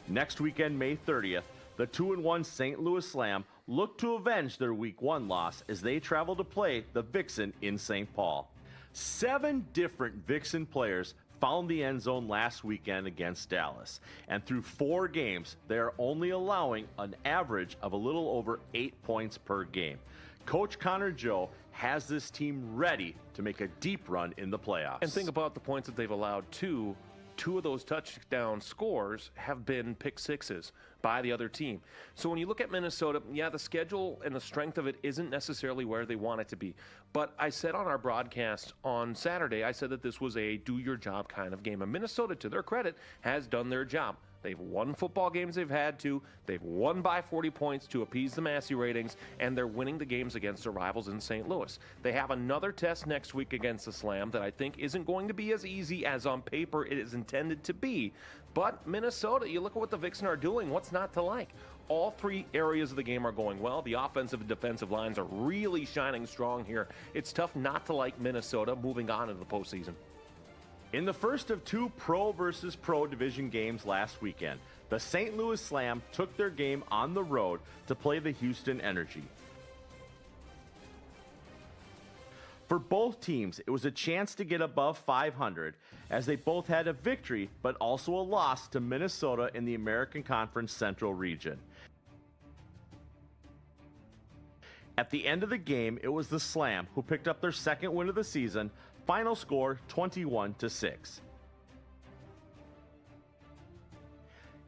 Next weekend, May 30th, the 2-1 St. Louis Slam look to avenge their Week 1 loss as they travel to play the Vixen in St. Paul. 7 different Vixen players found the end zone last weekend against Dallas, and through 4 games, they are only allowing an average of a little over 8 points per game. Coach Connor Joe has this team ready to make a deep run in the playoffs. And think about the points that they've allowed too 2 of those touchdown scores have been pick sixes by the other team. So when you look at Minnesota, yeah, the schedule and the strength of it isn't necessarily where they want it to be. But I said on our broadcast on Saturday, I said that this was a do-your-job kind of game. And Minnesota, to their credit, has done their job. They've won football games they've had to. They've won by 40 points to appease the Massey ratings, and they're winning the games against their rivals in St. Louis. They have another test next week against the Slam that I think isn't going to be as easy as on paper it is intended to be. But Minnesota, you look at what the Vixen are doing. What's not to like? All 3 areas of the game are going well. The offensive and defensive lines are really shining strong here. It's tough not to like Minnesota moving on into the postseason. In the first of 2 pro versus pro division games last weekend, the St. Louis Slam took their game on the road to play the Houston Energy. For both teams, it was a chance to get above 500 as they both had a victory but also a loss to Minnesota in the American Conference Central region. At the end of the game, it was the Slam who picked up their second win of the season. Final score 21-6.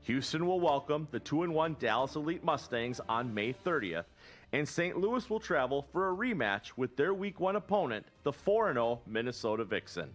Houston will welcome the 2-1 Dallas Elite Mustangs on May 30th, and St. Louis will travel for a rematch with their Week 1 opponent, the 4-0 Minnesota Vixen.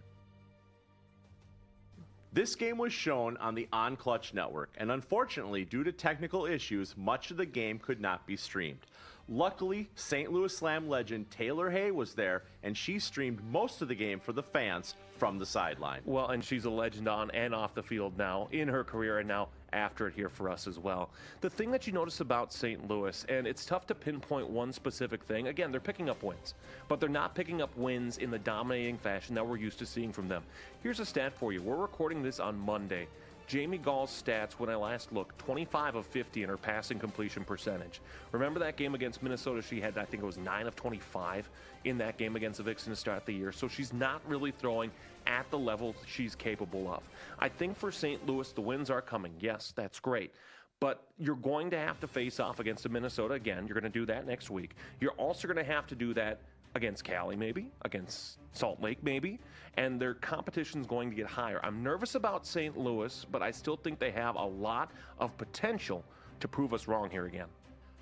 This game was shown on the On Clutch network, and unfortunately, due to technical issues, much of the game could not be streamed. Luckily, St. Louis Slam legend Taylor Hay was there, and she streamed most of the game for the fans from the sideline. Well, and she's a legend on and off the field now in her career and now after it here for us as well. The thing that you notice about St. Louis, and it's tough to pinpoint one specific thing, again, they're picking up wins, but they're not picking up wins in the dominating fashion that we're used to seeing from them. Here's a stat for you. We're recording this on Monday. Jamie Gall's stats when I last looked, 25 of 50 in her passing completion percentage. Remember that game against Minnesota? She had, I think it was 9 of 25 in that game against the Vixen to start the year. So she's not really throwing at the level she's capable of. I think for St. Louis, the wins are coming. Yes, that's great. But you're going to have to face off against Minnesota again. You're going to do that next week. You're also going to have to do that against Cali maybe, against Salt Lake maybe, and their competition's going to get higher. I'm nervous about St. Louis, but I still think they have a lot of potential to prove us wrong here again.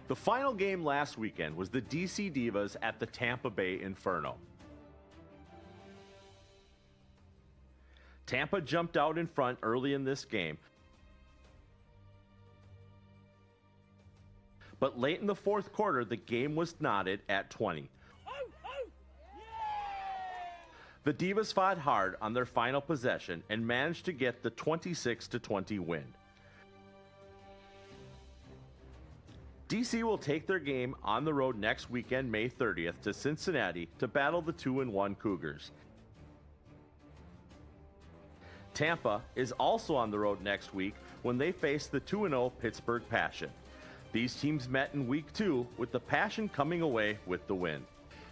The final game last weekend was the DC Divas at the Tampa Bay Inferno. Tampa jumped out in front early in this game, but late in the fourth quarter, the game was knotted at 20. The Divas fought hard on their final possession and managed to get the 26-20 win. DC will take their game on the road next weekend, May 30th, to Cincinnati to battle the 2-1 Cougars. Tampa is also on the road next week when they face the 2-0 Pittsburgh Passion. These teams met in Week 2, with the Passion coming away with the win.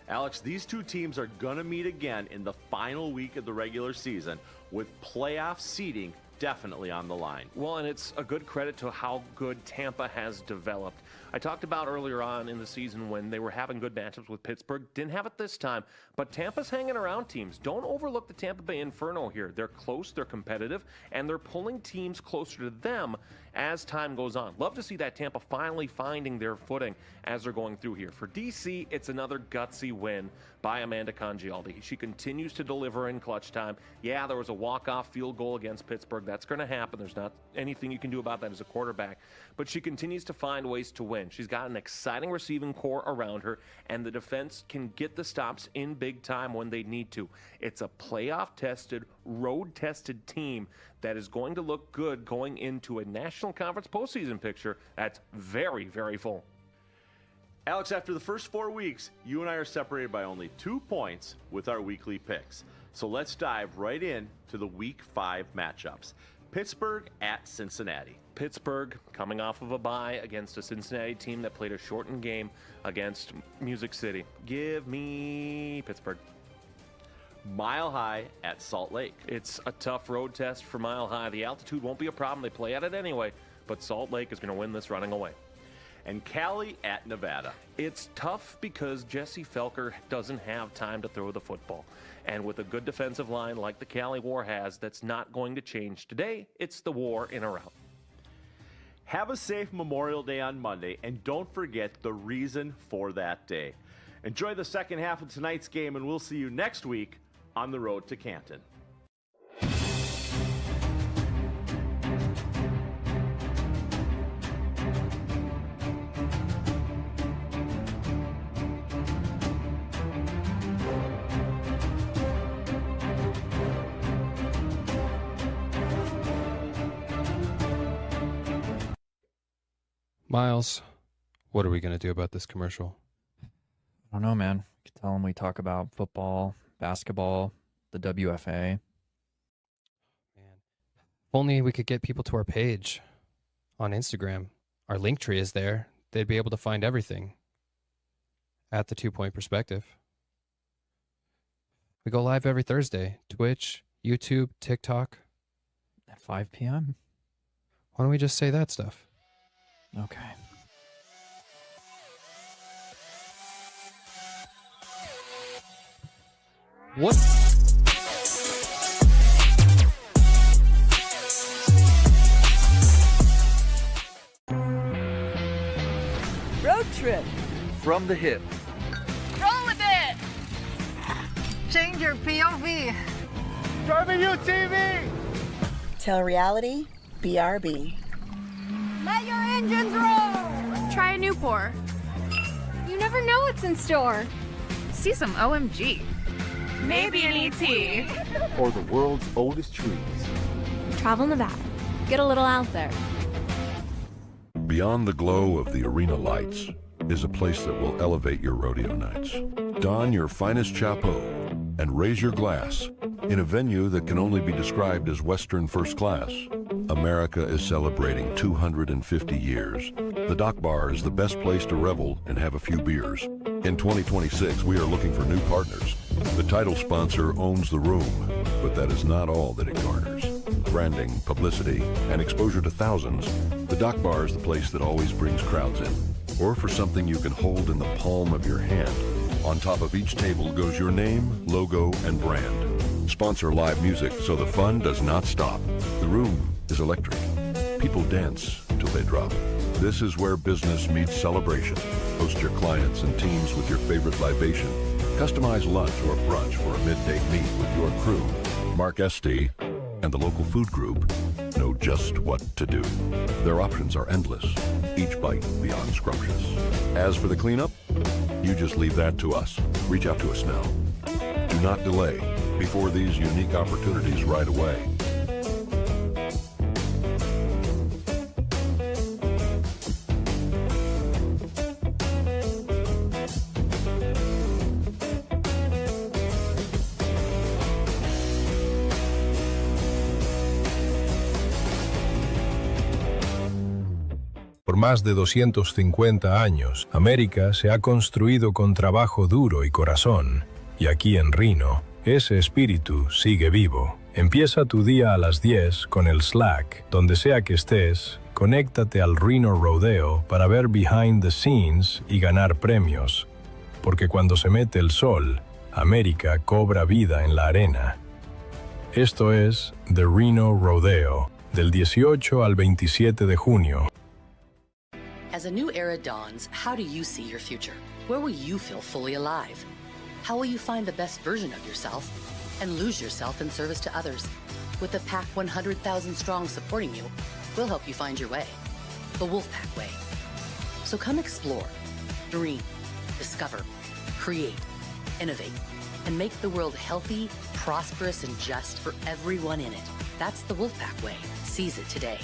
Alex, these two teams are going to meet again in the final week of the regular season, with playoff seeding definitely on the line. Well, and it's a good credit to how good Tampa has developed. I talked about earlier on in the season when they were having good matchups with Pittsburgh. Didn't have it this time, but Tampa's hanging around teams. Don't overlook the Tampa Bay Inferno here. They're close, they're competitive, and they're pulling teams closer to them as time goes on. Love to see that Tampa finally finding their footing as they're going through here. For DC, it's another gutsy win by Amanda Congialdi. She continues to deliver in clutch time. Yeah, there was a walk-off field goal against Pittsburgh. That's going to happen. There's not anything you can do about that as a quarterback. But she continues to find ways to win. She's got an exciting receiving core around her, and the defense can get the stops in big time when they need to. It's a playoff-tested, road-tested team that is going to look good going into a National Conference postseason picture that's very, very full. Alex, after the first 4 weeks, you and I are separated by only 2 points with our weekly picks. So let's dive right in to the Week 5 matchups. Pittsburgh at Cincinnati. Pittsburgh coming off of a bye against a Cincinnati team that played a shortened game against Music City. Give me Pittsburgh. Mile High at Salt Lake. It's a tough road test for Mile High. The altitude won't be a problem. They play at it anyway, but Salt Lake is going to win this running away. and Cali at Nevada. It's tough because Jesse Felker doesn't have time to throw the football. And with a good defensive line like the Cali War has, that's not going to change today. It's the War in or out. Have a safe Memorial Day on Monday, and don't forget the reason for that day. Enjoy the second half of tonight's game, and we'll see you next week on the road to Canton. Miles, what are we going to do about this commercial? I don't know, man. You can tell them we talk about football, basketball, the WFA. If only we could get people to our page on Instagram. Our link tree is there. They'd be able to find everything at the 2 Point Perspective. We go live every Thursday. Twitch, YouTube, TikTok. At 5 p.m.? Why don't we just say that stuff? Okay. What? Road trip. From the hip. Roll with it. Change your POV. Driving UTV. Tell reality, BRB. Let your engines roll! Try a new pour. You never know what's in store. See some OMG. Maybe an ET. Or the world's oldest trees. Travel Nevada. Get a little out there. Beyond the glow of the arena lights is a place that will elevate your rodeo nights. Don your finest chapeau and raise your glass in a venue that can only be described as Western first class. America is celebrating 250 years. The Dock Bar is the best place to revel and have a few beers. In 2026, we are looking for new partners. The title sponsor owns the room, but that is not all that it garners. Branding, publicity, and exposure to thousands, the Dock Bar is the place that always brings crowds in. Or for something you can hold in the palm of your hand. On top of each table goes your name, logo, and brand. Sponsor live music so the fun does not stop. The room is electric. People dance till they drop. This is where business meets celebration. Host your clients and teams with your favorite libation. Customize lunch or brunch for a midday meet with your crew. Mark Estee and the local food group know just what to do. Their options are endless, each bite beyond scrumptious. As for the cleanup, you just leave that to us. Reach out to us now. Do not delay before these unique opportunities right away. Por más de 250 años, América se ha construido con trabajo duro y corazón. Y aquí en Reno, ese espíritu sigue vivo. Empieza tu día a las 10 con el Slack. Donde sea que estés, conéctate al Reno Rodeo para ver behind the scenes y ganar premios. Porque cuando se mete el sol, América cobra vida en la arena. Esto es The Reno Rodeo, del 18 al 27 de junio. As a new era dawns, how do you see your future? Where will you feel fully alive? How will you find the best version of yourself and lose yourself in service to others? With the Pack 100,000 strong supporting you, we'll help you find your way. The Wolfpack way. So come explore, dream, discover, create, innovate, and make the world healthy, prosperous, and just for everyone in it. That's the Wolfpack way. Seize it today.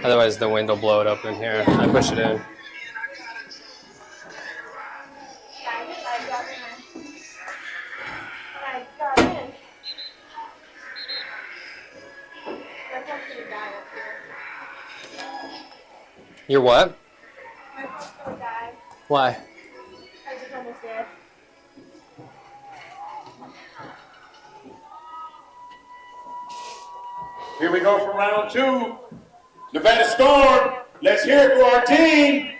Otherwise the wind will blow it up in here. I push it in. got in. My phone's gonna die up here. You're what? My phone's gonna die. Why? Because it's almost dead. Here we go for round 2. Nevada Storm, let's hear it for our team.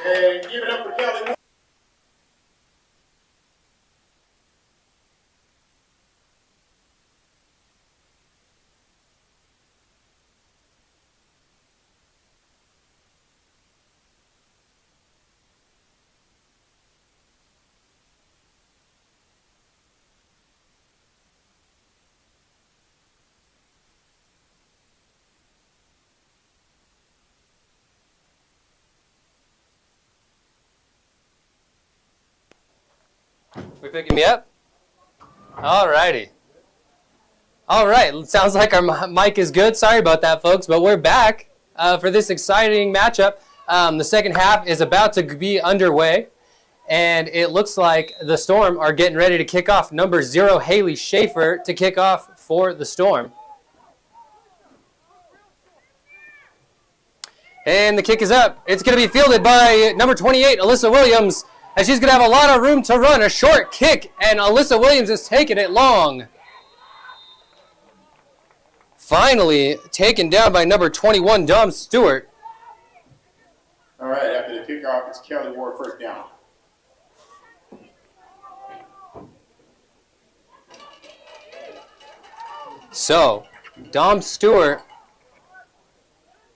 And give it up for Cali. We picking me up? All righty. All right, sounds like our mic is good. Sorry about that, folks, but we're back for this exciting matchup. The second half is about to be underway, and it looks like the Storm are getting ready to kick off. Number 0, Haley Schaefer, to kick off for the Storm. And the kick is up. It's going to be fielded by number 28, Alyssa Williams. And she's going to have a lot of room to run. A short kick, and Alyssa Williams is taking it long. Finally taken down by number 21, Dom Stewart. All right, after the kickoff, it's Cali Ward first down. So, Dom Stewart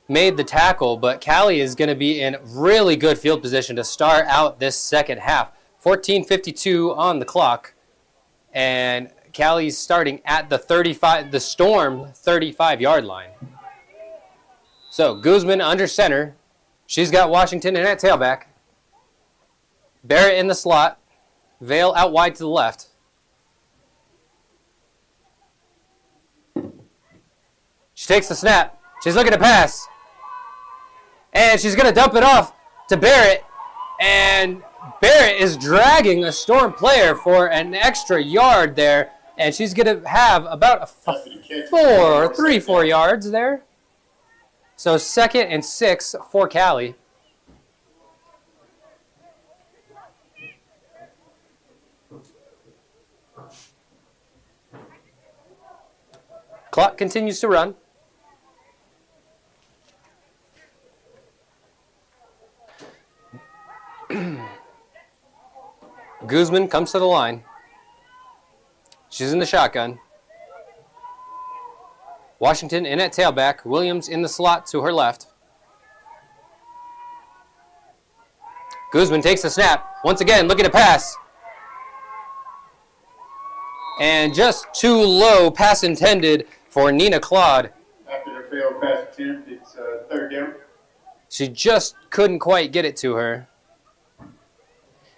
made the tackle, but Cali is going to be in really good field position to start out this second half. 14:52 on the clock, and Cali's starting at the the Storm 35-yard line. So Guzman under center. She's got Washington in at tailback. Barrett in the slot. Vale out wide to the left. She takes the snap. She's looking to pass. And she's going to dump it off to Barrett. And Barrett is dragging a Storm player for an extra yard there. And she's going to have about 4 yards there. So 2nd and 6 for Cali. Clock continues to run. Guzman comes to the line. She's in the shotgun. Washington in at tailback. Williams in the slot to her left. Guzman takes the snap. Once again, looking to pass. And just too low, pass intended for Nina Claude. After the failed pass attempt, it's 3rd down. She just couldn't quite get it to her.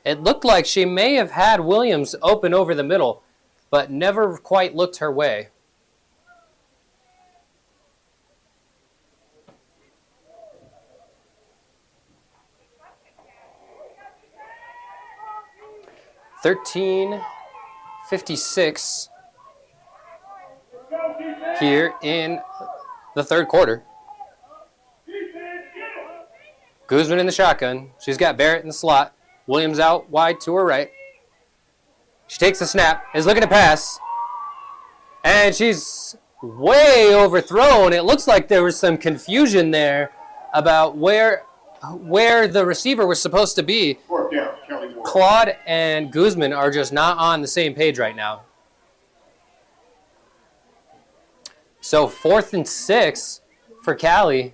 It looked like she may have had Williams open over the middle, but never quite looked her way. $13:56 here in the 3rd quarter. Guzman in the shotgun. She's got Barrett in the slot. Williams out wide to her right. She takes the snap, is looking to pass, and she's way overthrown. It looks like there was some confusion there about where the receiver was supposed to be. Claude and Guzman are just not on the same page right now. So 4th and 6 for Cali.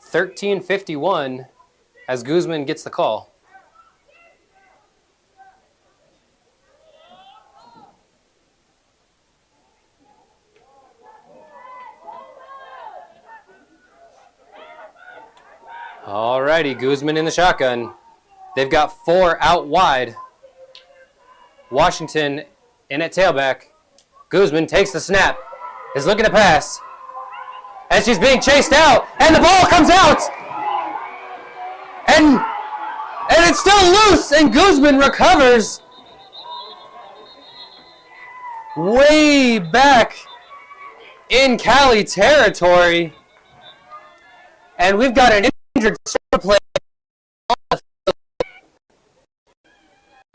$13:51 as Guzman gets the call. Alrighty, Guzman in the shotgun. They've got 4 out wide. Washington in at tailback. Guzman takes the snap, is looking to pass. And she's being chased out, and the ball comes out! And it's still loose, and Guzman recovers way back in Cali territory. And we've got an injured player,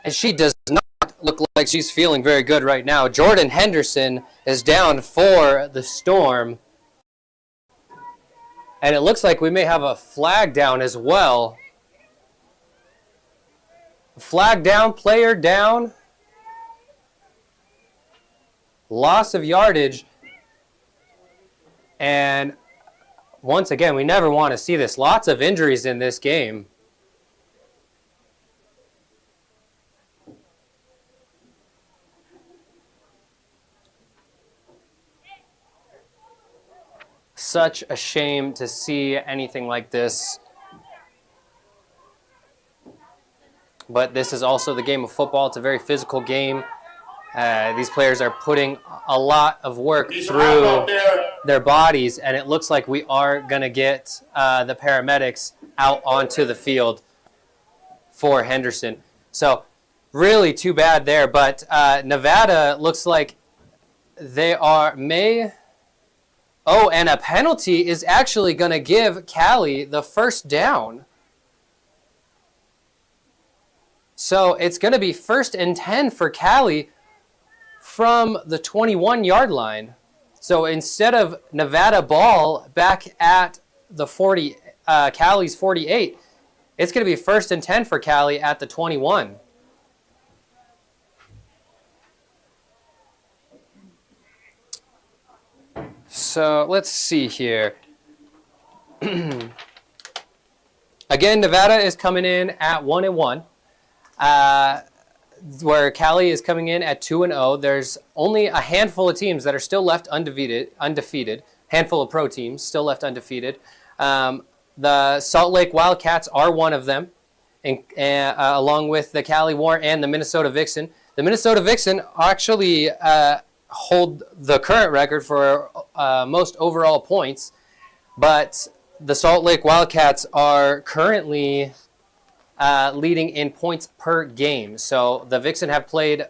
and she does not look like she's feeling very good right now. Jordan Henderson is down for the Storm. And it looks like we may have a flag down as well. Flag down, player down. Loss of yardage. And once again, we never want to see this. Lots of injuries in this game. Such a shame to see anything like this. But this is also the game of football. It's a very physical game. These players are putting a lot of work through their bodies, and it looks like we are going to get the paramedics out onto the field for Henderson. So really too bad there, but Nevada looks like they may... Oh, and a penalty is actually going to give Cali the first down. So it's going to be 1st and 10 for Cali from the 21-yard line. So instead of Nevada ball back at the Cali's 48, it's going to be 1st and 10 for Cali at the 21. So let's see here. Again, Nevada is coming in at 1-1, where Cali is coming in at 2-0. There's only a handful of teams that are still left undefeated. Handful of pro teams still left undefeated. The Salt Lake Wildcats are one of them, along with the Cali War and the Minnesota Vixen. The Minnesota Vixen actually hold the current record for most overall points, but the Salt Lake Wildcats are currently leading in points per game. So the Vixen have played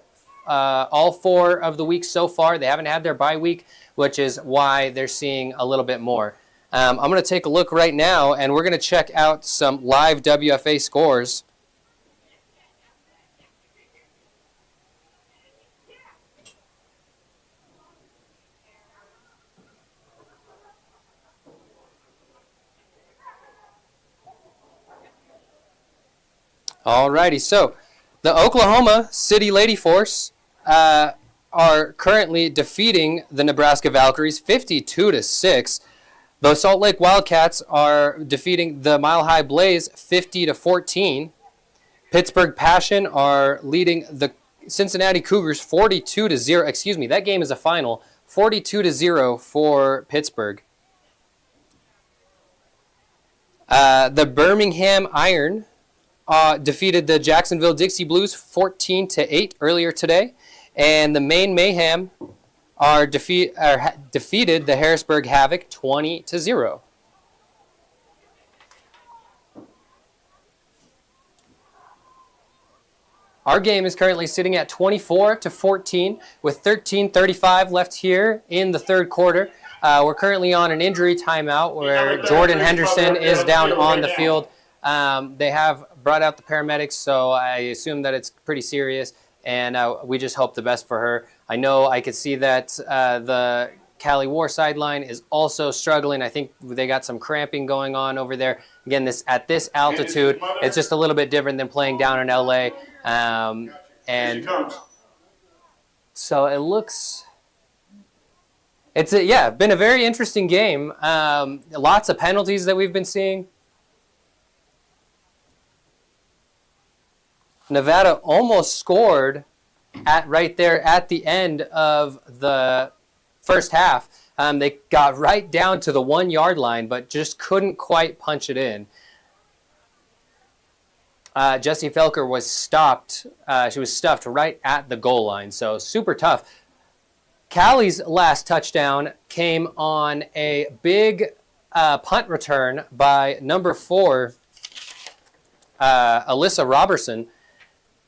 all 4 of the weeks so far. They haven't had their bye week, which is why they're seeing a little bit more. I'm going to take a look right now, and we're going to check out some live WFA scores. Alrighty, so the Oklahoma City Lady Force are currently defeating the Nebraska Valkyries 52-6. The Salt Lake Wildcats are defeating the Mile High Blaze 50-14. Pittsburgh Passion are leading the Cincinnati Cougars 42-0. Excuse me, that game is a final. 42-0 for Pittsburgh. The Birmingham Iron defeated the Jacksonville Dixie Blues 14-8 earlier today, and the Maine Mayhem are defeated the Harrisburg Havoc 20-0. Our game is currently sitting at 24-14 with 13:35 left here in the third quarter. We're currently on an injury timeout where Jordan Henderson is down on the field. They have brought out the paramedics, so I assume that it's pretty serious, and we just hope the best for her. I know I could see that the Cali War sideline is also struggling. I think they got some cramping going on over there. Again, at this altitude, it's just a little bit different than playing down in LA. And so it looks... It's been a very interesting game. Lots of penalties that we've been seeing. Nevada almost scored right there at the end of the first half. They got right down to the 1-yard line, but just couldn't quite punch it in. Jessie Felker was stopped. She was stuffed right at the goal line, so super tough. Cali's last touchdown came on a big punt return by number 4, Alyssa Robertson.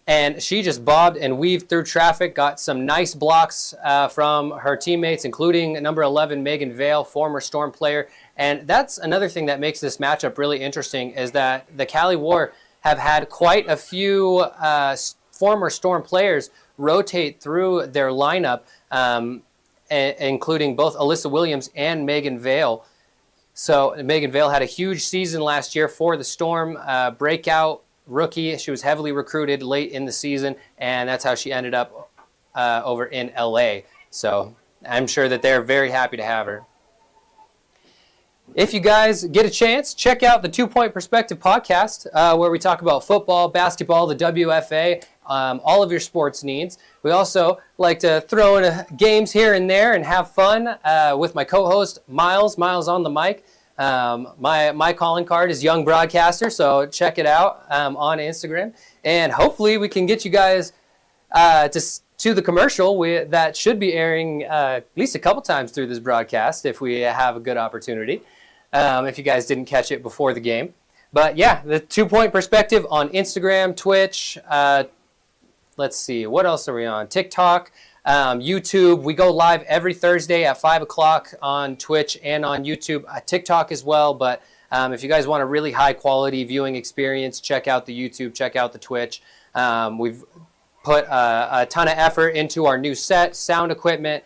And she just bobbed and weaved through traffic, got some nice blocks from her teammates, including number 11, Megan Vale, former Storm player. And that's another thing that makes this matchup really interesting, is that the Cali War have had quite a few former Storm players rotate through their lineup, including both Alyssa Williams and Megan Vale. So Megan Vale had a huge season last year for the Storm, breakout rookie. She was heavily recruited late in the season, and that's how she ended up over in LA. So I'm sure that they're very happy to have her. If you guys get a chance, check out the 2 Point Perspective podcast, where we talk about football, basketball, the WFA, all of your sports needs. We also like to throw in games here and there and have fun with my co-host, Miles on the mic. My calling card is Young Broadcaster, so check it out on Instagram. And hopefully we can get you guys to the commercial that should be airing at least a couple times through this broadcast if we have a good opportunity, if you guys didn't catch it before the game. But yeah, the 2 Point Perspective on Instagram, Twitch, let's see, what else are we on? TikTok, YouTube. We go live every Thursday at 5 o'clock on Twitch and on YouTube, TikTok as well. But if you guys want a really high quality viewing experience, check out the YouTube, check out the Twitch. We've put a ton of effort into our new set, sound equipment,